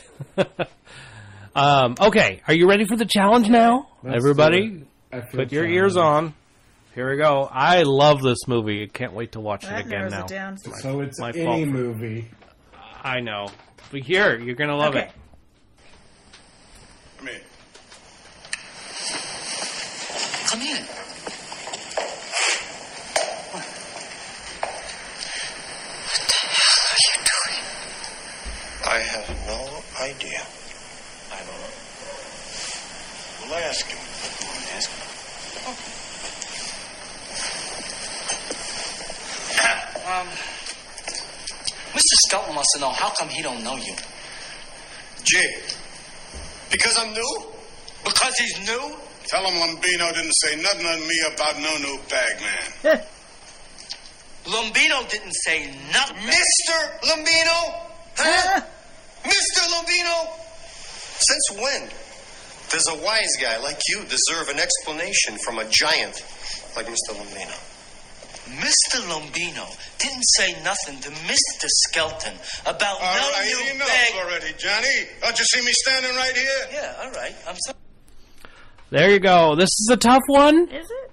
Okay, are you ready for the challenge now? Everybody, put your ears on. Here we go. I love this movie. Can't wait to watch it again now. So it's any movie. I know. But here, you're going to love it. Come in. Come in. What the hell are you doing? I have no idea. I don't know. We'll ask him. You want to ask him? Oh. Skelton wants to know, how come he don't know you? Jay, because I'm new? Because he's new? Tell him Lombino didn't say nothing on me about no new bag man. Lombino didn't say nothing. Mr. Lombino? Huh? Mr. Lombino? Since when does a wise guy like you deserve an explanation from a giant like Mr. Lombino? Mr. Lombino didn't say nothing to Mr. Skelton about all no right, new enough bag. Already, Johnny. Don't you see me standing right here? Yeah, all right. I'm sorry. There you go. This is a tough one. Is it?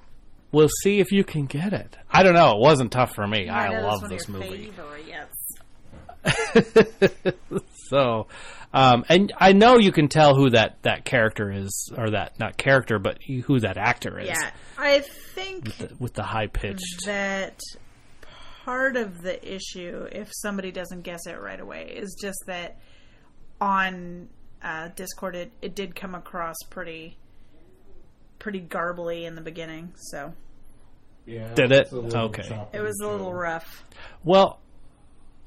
We'll see if you can get it. I don't know. It wasn't tough for me. I love this movie. So, and I know you can tell who that character is, or that, not character, but who that actor is. Yeah, I think with the high pitched. That part of the issue, if somebody doesn't guess it right away, is just that on Discord it did come across pretty garbly in the beginning. So. Yeah. Did it? Okay. It was a little rough. Well.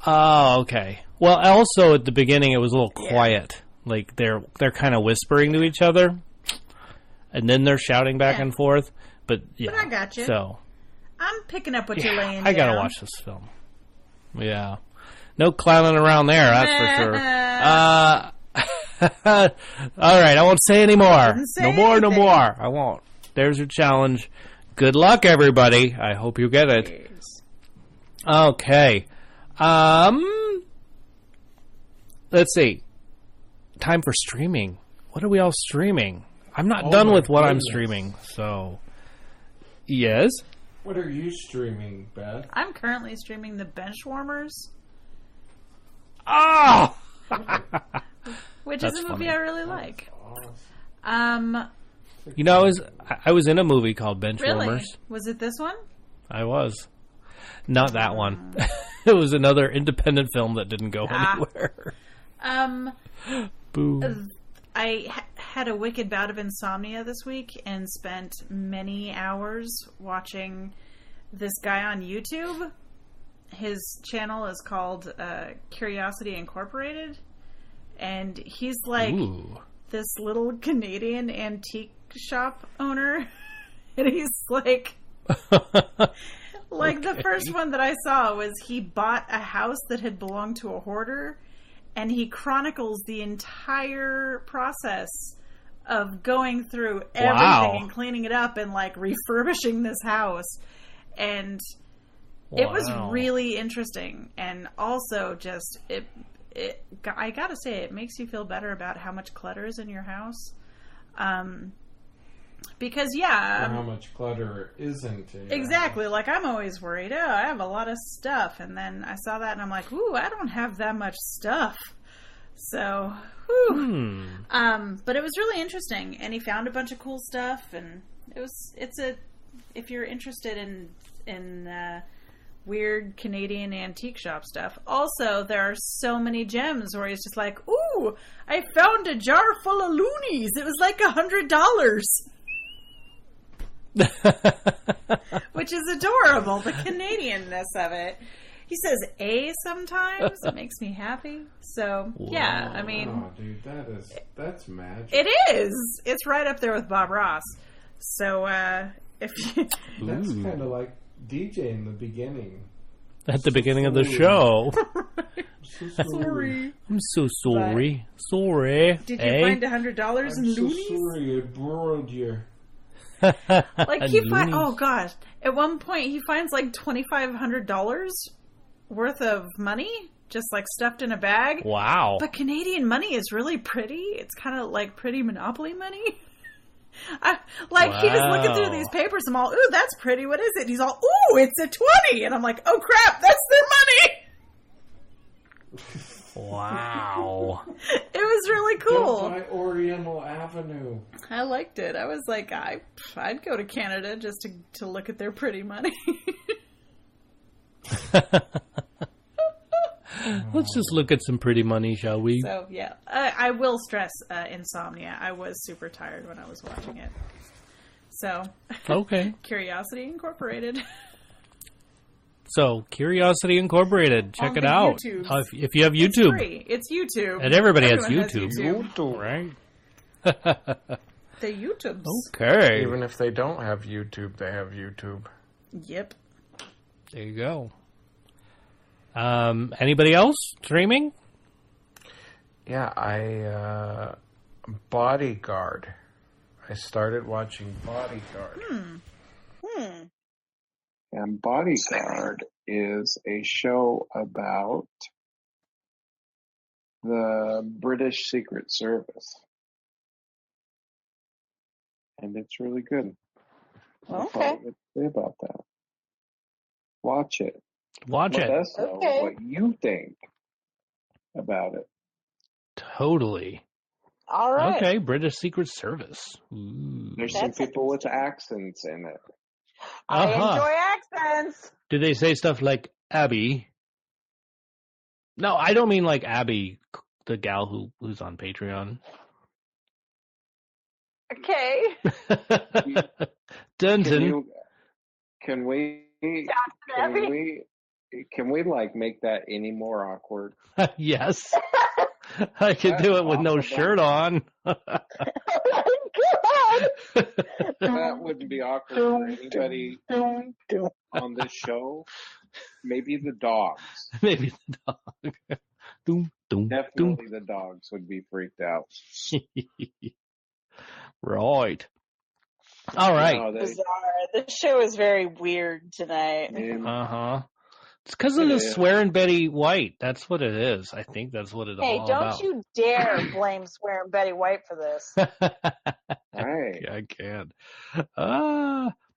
Oh, okay. Well, also at the beginning it was a little quiet. Like they're kind of whispering to each other, and then they're shouting back and forth. But yeah, but I got you. So I'm picking up what you're laying down. I gotta watch this film. Yeah, no clowning around there. That's for sure. All right, I won't say any more. No more. I won't. There's your challenge. Good luck, everybody. I hope you get it. Cheers. Okay. Let's see. Time for streaming. What are we all streaming? I'm not done with what I'm streaming, so... Yes? What are you streaming, Beth? I'm currently streaming The Benchwarmers. Oh! Which is a movie I really like. Awesome. You know, I was in a movie called Benchwarmers. Really? Was it this one? I was. Not that one. It was another independent film that didn't go anywhere. Boo. I had a wicked bout of insomnia this week and spent many hours watching this guy on YouTube. His channel is called Curiosity Incorporated. And he's like this little Canadian antique shop owner. And he's like... Like, the first one that I saw was he bought a house that had belonged to a hoarder, and he chronicles the entire process of going through everything and cleaning it up and, like, refurbishing this house. And it was really interesting. And also just, I gotta say, it makes you feel better about how much clutter is in your house. Because, how much clutter isn't there? Exactly. Like, I'm always worried, I have a lot of stuff. And then I saw that and I'm like, I don't have that much stuff. So, but it was really interesting. And he found a bunch of cool stuff. And if you're interested in weird Canadian antique shop stuff. Also, there are so many gems where he's just like, ooh, I found a jar full of loonies. It was like $100. Which is adorable, the Canadianness of it. He says sometimes. It makes me happy. So, yeah, I mean... Oh, dude, that's magic. It is! It's right up there with Bob Ross. So, if you... That's kind of like DJ in the beginning. At the beginning of the show. Sorry. I'm so sorry. Sorry. Did you find $100 in loonies? I'm so sorry I borrowed you. Like oh gosh, at one point he finds like $2,500 worth of money just like stuffed in a bag. Wow. But Canadian money is really pretty. It's kind of like pretty Monopoly money. He was looking through these papers. I'm all, ooh, that's pretty. What is it? And he's all, ooh, it's a 20. And I'm like, oh crap, that's their money. Wow. It was really cool. Don't buy Oriental Avenue. I liked it. I was like, I'd go to Canada just to look at their pretty money. Let's just look at some pretty money, shall we? So, yeah. I will stress insomnia. I was super tired when I was watching it. So, okay. Curiosity Incorporated. So, Curiosity Incorporated, check it out. If you have YouTube. It's free. It's YouTube. And everyone has YouTube. YouTube. Right? The YouTubes. Okay. Even if they don't have YouTube, they have YouTube. Yep. There you go. Anybody else streaming? Yeah, Bodyguard. I started watching Bodyguard. And Bodyguard is a show about the British Secret Service. And it's really good. Okay. That's all I would say about that. Watch it. Watch it. Let us know what you think about it. Totally. All right. Okay, British Secret Service. Ooh. There's some people with accents in it. I enjoy accents. Do they say stuff like Abby? No, I don't mean like Abby, the gal who's on Patreon. Okay. Dunton. Can we like make that any more awkward? Yes. I could do it with no shirt on. Oh my God. That wouldn't be awkward for anybody on this show. Maybe the dogs. Maybe the dog. Definitely the dogs would be freaked out. Right. All right. No, Bizarre. This show is very weird tonight. It's because of the swearing Betty White. That's what it is. I think that's what it's all about. Hey, don't you dare blame swearing Betty White for this. Right. Yeah, I can.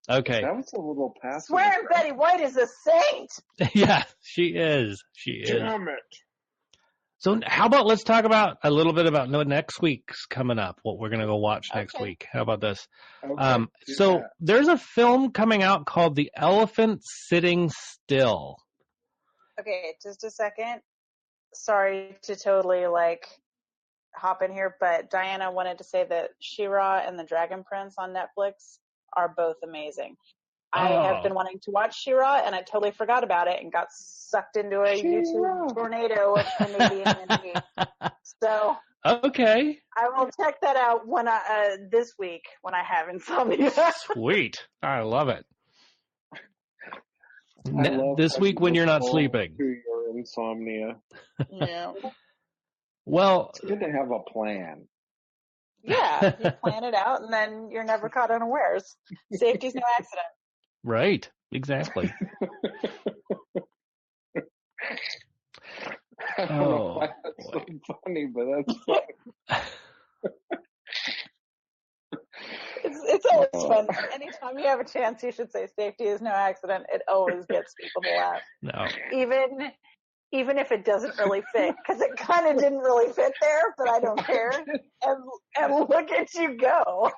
Okay. That was a little passive. Swearing Betty White is a saint. Yeah, she is. She is. Damn it. So how about let's talk about a little bit about what next week's coming up, what we're going to go watch next week. How about this? Okay, so there's a film coming out called The Elephant Sitting Still. Okay, just a second. Sorry to totally hop in here, but Diana wanted to say that She-Ra and the Dragon Prince on Netflix are both amazing. I have been wanting to watch She-Ra, and I totally forgot about it and got sucked into a YouTube tornado of Canadian energy. So okay, I will check that out when this week when I have insomnia. Sweet, I love it. This week you when you're not look sleeping. To your insomnia. Yeah. Well, it's good to have a plan. Yeah, you plan it out, and then you're never caught unawares. Safety's no accident. Right, exactly. I don't know why that's so funny, but that's funny. It's always fun. Anytime you have a chance, you should say safety is no accident. It always gets people to laugh. No. Even if it doesn't really fit, because it kind of didn't really fit there, but I don't care. And look at you go.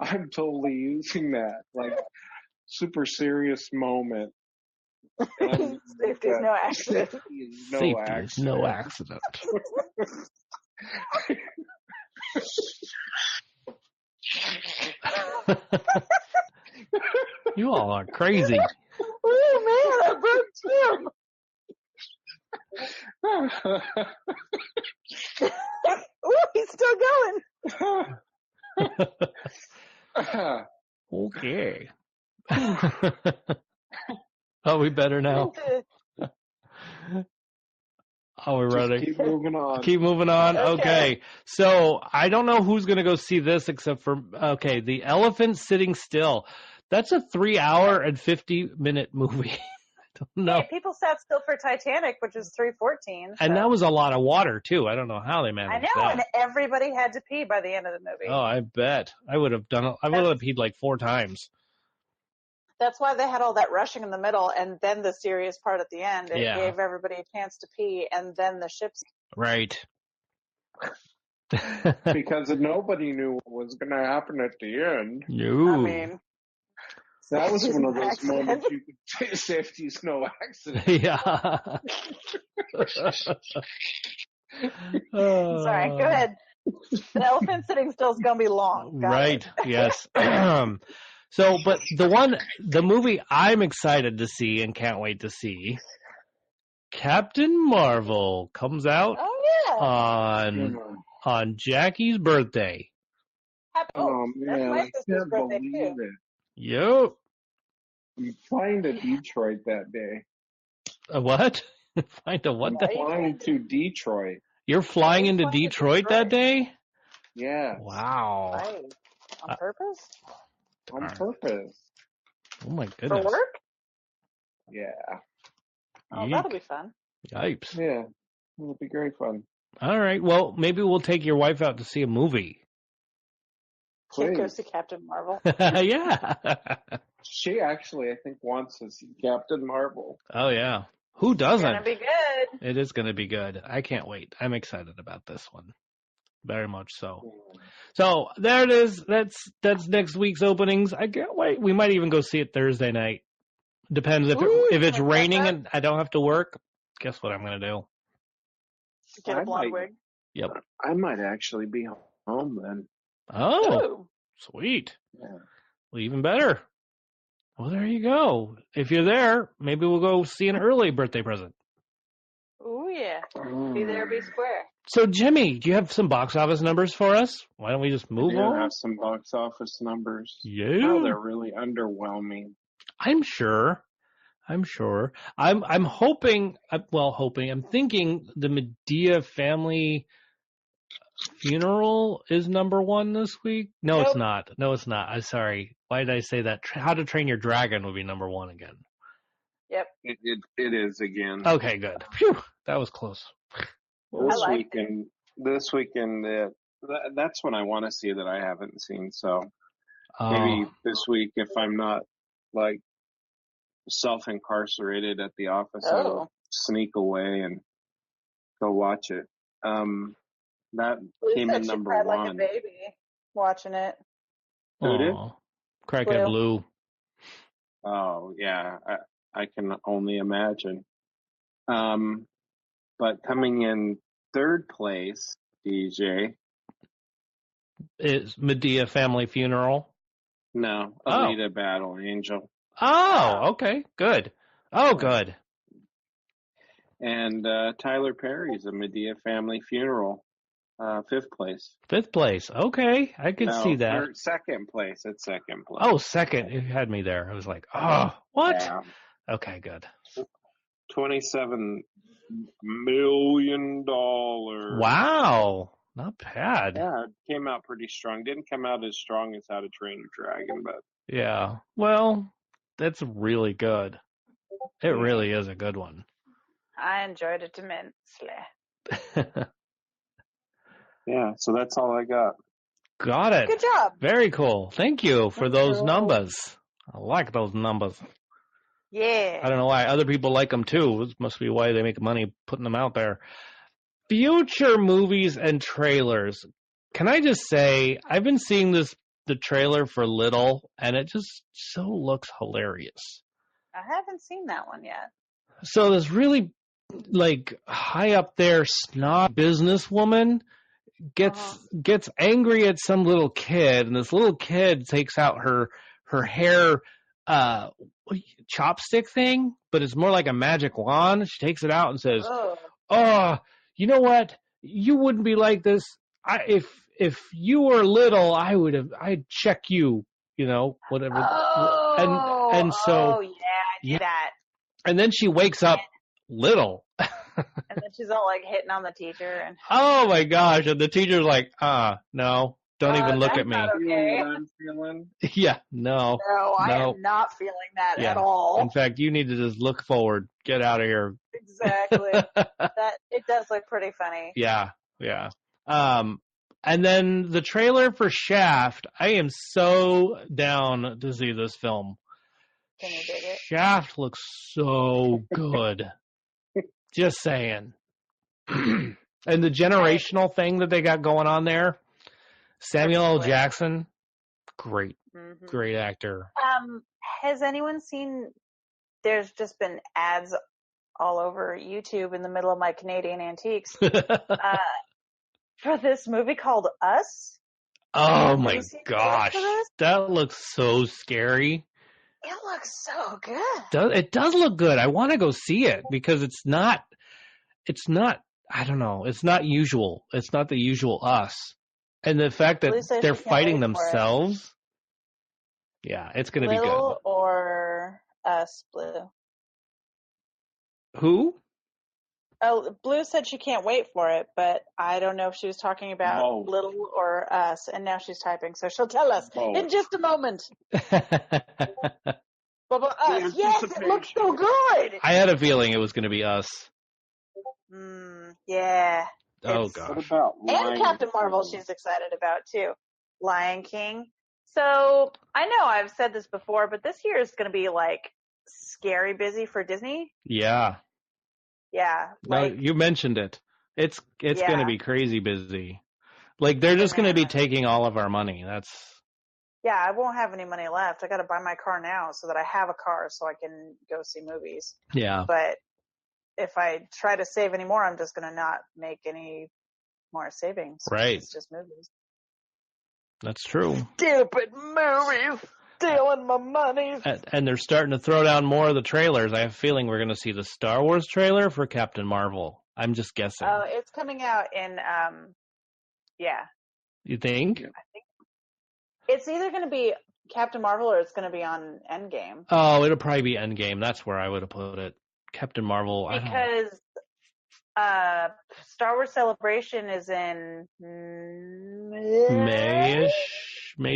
I'm totally using that, super serious moment. Safety is no accident. Safety is no accident. You all are crazy. Oh man, I broke Tim. Ooh, he's still going. Okay. Oh, we better now. Oh, we're running. Keep moving on. Keep moving on. Okay. So I don't know who's going to go see this except for, The Elephant Sitting Still. That's a 3-hour and 50-minute movie. I don't know. Hey, people sat still for Titanic, which is 3:14. So. And that was a lot of water, too. I don't know how they managed that. I know, and everybody had to pee by the end of the movie. Oh, I bet. I would have peed like 4 times. That's why they had all that rushing in the middle, and then the serious part at the end. It gave everybody a chance to pee, and then the ships. Right. Because nobody knew what was going to happen at the end. No. I mean, that was one of those moments you could say safety's no accident. Yeah. Sorry, go ahead. The Elephant Sitting Still is going to be long. Right. Yes. So, but the movie I'm excited to see and can't wait to see, Captain Marvel, comes out on Jackie's birthday. Oh man, I can't believe it. Yep. I'm flying to Detroit that day. A what? Flying to what? I'm flying to Detroit. You're flying into Detroit that day? Yeah. Wow. Right. On purpose? On purpose. Oh my goodness. For work? Yeah. Oh, that'll be fun. Yipes. Yeah. It'll be great fun. All right. Well, maybe we'll take your wife out to see a movie. Can't go see Captain Marvel. Yeah. She actually, I think, wants to see Captain Marvel. Oh, yeah. Who doesn't? It's going to be good. It is going to be good. I can't wait. I'm excited about this one. Very much so. So there it is. That's next week's openings. I can't wait. We might even go see it Thursday night. Depends if it's raining and I don't have to work. Guess what I'm going to do? Get a blonde wig. Yep. I might actually be home then. Oh, sweet. Yeah. Well, even better. Well, there you go. If you're there, maybe we'll go see an early birthday present. Oh, yeah. Be there, be square. So, Jimmy, do you have some box office numbers for us? Why don't we just move on? I have some box office numbers. Yeah. Oh, they're really underwhelming. I'm sure. I'm hoping, I'm thinking the Medea family funeral is number one this week. No, It's not. I'm sorry. Why did I say that? How to Train Your Dragon would be number one again. Yep. It is again. Okay, good. Phew, that was close. This weekend, that's when I want to see that I haven't seen. So maybe this week, if I'm not like self-incarcerated at the office, I'll sneak away and go watch it. That came in number one. Like a baby watching it. Who did? Crackhead Blue. Oh yeah, I can only imagine. But coming in third place, DJ, is Medea family funeral. No, Alita Battle Angel. Oh, okay, good. Oh, good. And Tyler Perry's A Medea Family Funeral, fifth place. Fifth place. Okay, I could see that. Second place. It's second place. Oh, second. You had me there. I was like, oh, what? Yeah. Okay, good. $27 million. Wow, not bad. Yeah, it came out pretty strong. Didn't come out as strong as How to Train Your Dragon, but yeah. Well, that's really good. It really is a good one. I enjoyed it immensely. Yeah, so that's all I got. Got it. Good job. Very cool. Thank you for those numbers. I like those numbers. Yeah. I don't know why. Other people like them too. This must be why they make money putting them out there. Future movies and trailers. Can I just say, I've been seeing the trailer for Little, and it just so looks hilarious. I haven't seen that one yet. So this really, like, high up there snob businesswoman gets angry at some little kid, and this little kid takes out her hair chopstick thing, but it's more like a magic wand. She takes it out and says, "Oh, you know what? You wouldn't be like this. If you were little, I'd check you, you know, whatever." And so that. And then she wakes up little. And then she's all like hitting on the teacher and oh my gosh, and the teacher's like, no, don't even look at me. Okay. I'm feeling. Yeah, no. No, I am not feeling that at all. In fact, you need to just look forward. Get out of here. Exactly. That it does look pretty funny. Yeah. And then the trailer for Shaft, I am so down to see this film. Can you dig it? Shaft looks so good. Just saying. And the generational thing that they got going on there, Samuel L. Jackson, great actor. Has anyone seen, there's just been ads all over YouTube in the middle of my Canadian antiques for this movie called Us. Oh my gosh, that looks so scary. It looks so good. It does look good. I want to go see it because it's not, I don't know, it's not usual. It's not the usual Us. And the fact that they're fighting themselves, yeah, it's going to be good. Little or Us, Blue? Who? Oh, Blue said she can't wait for it, but I don't know if she was talking about Little or Us, and now she's typing, so she'll tell us in just a moment. But Us, yes, it looks so good. I had a feeling it was going to be Us. Yeah. Oh gosh. And Captain Marvel, she's excited about too. Lion King. So I know I've said this before, but this year is going to be like scary busy for Disney. Yeah. Yeah. No, you mentioned it. It's going to be crazy busy. Like they're just going to be taking all of our money. Yeah, I won't have any money left. I got to buy my car now so that I have a car so I can go see movies. Yeah. But if I try to save any more, I'm just going to not make any more savings. Right. It's just movies. That's true. Stupid movies stealing my money. And they're starting to throw down more of the trailers. I have a feeling we're going to see the Star Wars trailer for Captain Marvel. I'm just guessing. Oh, it's coming out in, You think? I think it's either going to be Captain Marvel or it's going to be on Endgame. Oh, it'll probably be Endgame. That's where I would have put it. Captain Marvel. Because Star Wars Celebration is in May,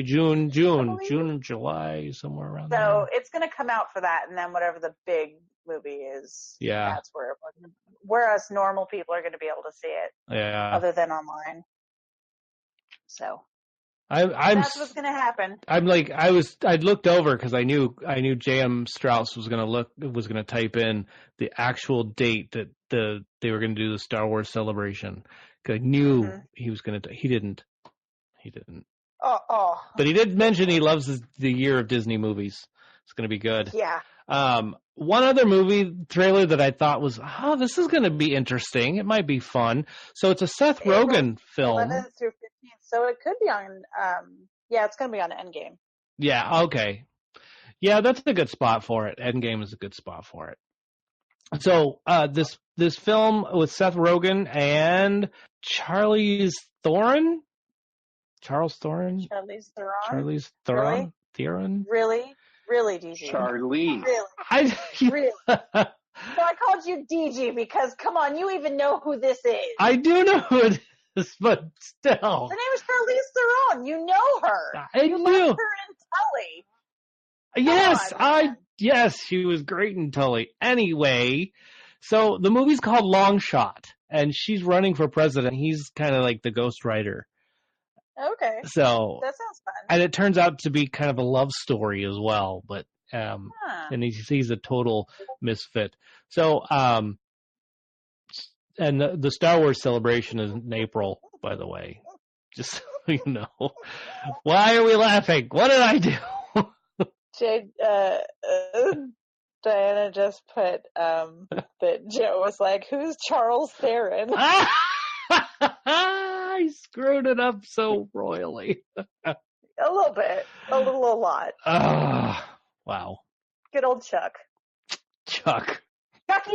June, July, somewhere around there. So it's going to come out for that, and then whatever the big movie is, that's where us normal people are going to be able to see it. Yeah. Other than online. So. That's what's going to happen. I'd looked over because I knew J.M. Strauss was going to type in the actual date that they were going to do the Star Wars Celebration. Cause I knew he was going to. He didn't. Oh. But he did mention he loves the year of Disney movies. It's going to be good. Yeah. One other movie trailer that I thought was, this is going to be interesting. It might be fun. So it's a Seth Rogen film. 11 through 15. So it could be on, it's going to be on Endgame. Yeah, okay. Yeah, that's a good spot for it. Endgame is a good spot for it. So, this film with Seth Rogen and Charlize Theron? Charles Theron? Charlize Theron? Charlize Theron? Theron? Really? Really, DG? Charlize. Really? Really? So I called you DG because, come on, you even know who this is. I do know who it is, but still. Her name is Charlize Theron. You know her. You loved her in Tully. Yes, she was great in Tully. Anyway, so the movie's called Long Shot, and she's running for president. He's kind of like the ghostwriter. Okay. So that sounds fun. And it turns out to be kind of a love story as well, but and he's a total misfit. So and the Star Wars Celebration is in April, by the way. Just so you know. Why are we laughing? What did I do? Diana just put that Joe was like, "Who's Charles Theron?" I screwed it up so royally. A little bit. A lot. Wow. Good old Chuck. Chucky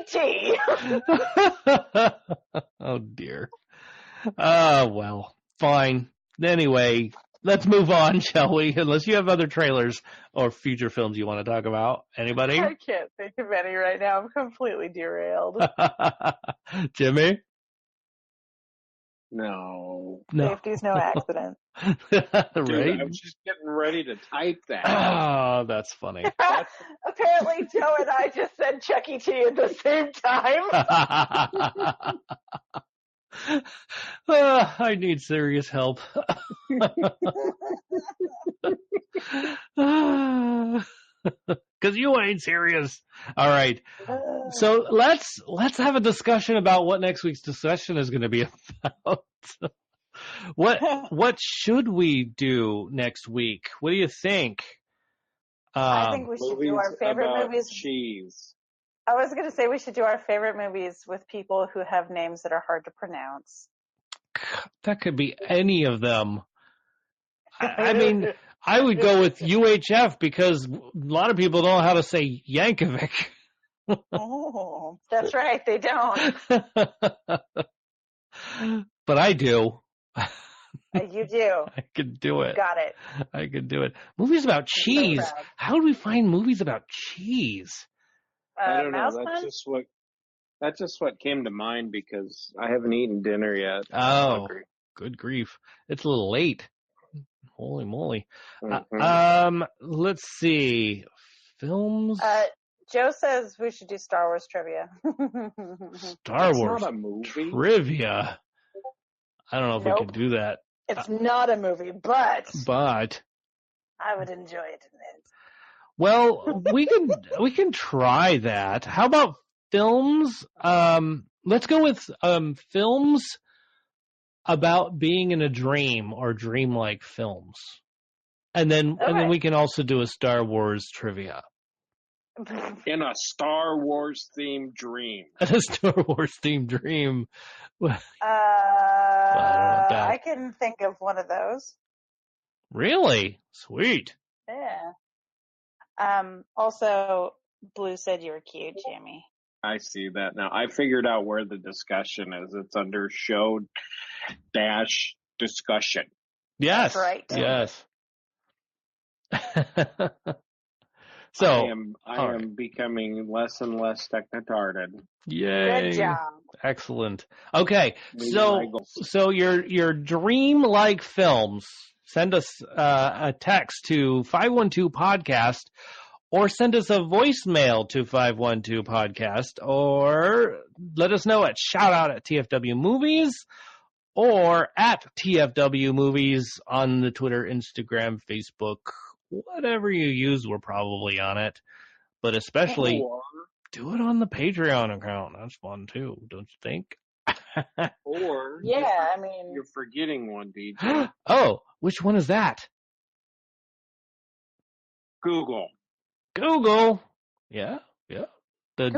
T. Oh, dear. Well, fine. Anyway, let's move on, shall we? Unless you have other trailers or future films you want to talk about. Anybody? I can't think of any right now. I'm completely derailed. Jimmy? No. Safety's no accident. Right? Dude, I was just getting ready to type that. Oh, that's funny. Apparently, Joe and I just said Chucky T at the same time. I need serious help. Because you ain't serious. All right. So let's have a discussion about what next week's discussion is going to be about. What should we do next week? What do you think? I think we should do our favorite movies. Cheese. I was going to say we should do our favorite movies with people who have names that are hard to pronounce. That could be any of them. I mean, I would go with UHF because a lot of people don't know how to say Yankovic. Oh, that's right. They don't. But I do. You do. I could do it. You got it. I could do it. Movies about cheese. How do we find movies about cheese? I don't know. That's just what came to mind because I haven't eaten dinner yet. Oh, good grief! It's a little late. Holy moly! Let's see. Films. Joe says we should do Star Wars trivia. Star Wars not a movie. Trivia. I don't know if we can do that. It's not a movie, but I would enjoy it. Well, we can try that. How about films? Let's go with films about being in a dream or dreamlike films, and then we can also do a Star Wars trivia. In a Star Wars themed dream. A Star Wars themed dream. I can think of one of those. Really? Sweet. Yeah. Also, Blue said you were cute, Jamie. I see that now. I figured out where the discussion is. It's under show-discussion. Yes. That's right. Yes. So I am becoming less and less technotarded. Yay! Good job. Excellent. Okay, so your dream-like films. Send us a text to 512-podcast, or send us a voicemail to 512-podcast, or let us know at shoutout at TFW Movies, or at TFW Movies on the Twitter, Instagram, Facebook. Whatever you use, we're probably on it. But especially, do it on the Patreon account. That's fun, too, don't you think? Or, you're forgetting one, DJ. Oh, which one is that? Google. Yeah. The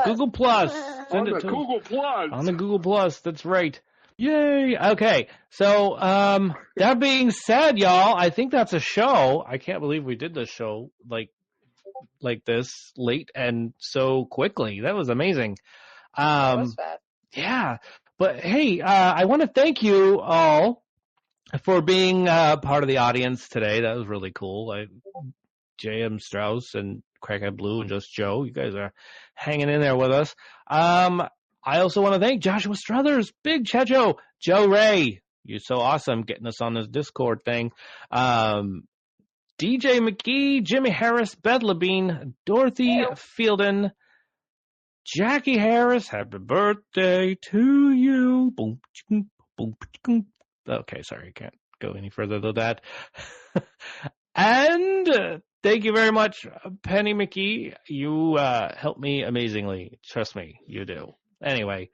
Google Plus. Send it to Google Plus. On the Google Plus, that's right. Yay! Okay, so that being said, y'all, I think that's a show. I can't believe we did this show like this late and so quickly. That was amazing. That was fast. Yeah, but hey, I want to thank you all for being part of the audience today. That was really cool. J.M. Strauss and Crackhead Blue and Just Joe, you guys are hanging in there with us. I also want to thank Joshua Struthers, Big Checho, Joe Ray. You're so awesome getting us on this Discord thing. DJ McGee, Jimmy Harris, Beth Labine, Dorothy Fielden, Jackie Harris, happy birthday to you. Boom, boom, boom, boom. Okay, sorry, I can't go any further than that. And thank you very much, Penny McGee. You helped me amazingly. Trust me, you do. Anyway,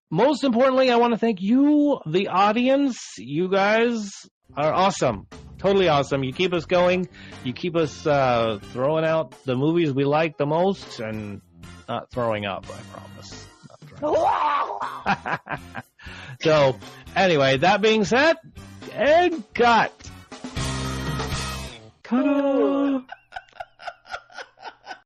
most importantly, I want to thank you, the audience. You guys are awesome. Totally awesome. You keep us going. You keep us throwing out the movies we like the most and not throwing up, I promise. So, anyway, that being said, and cut. Cut.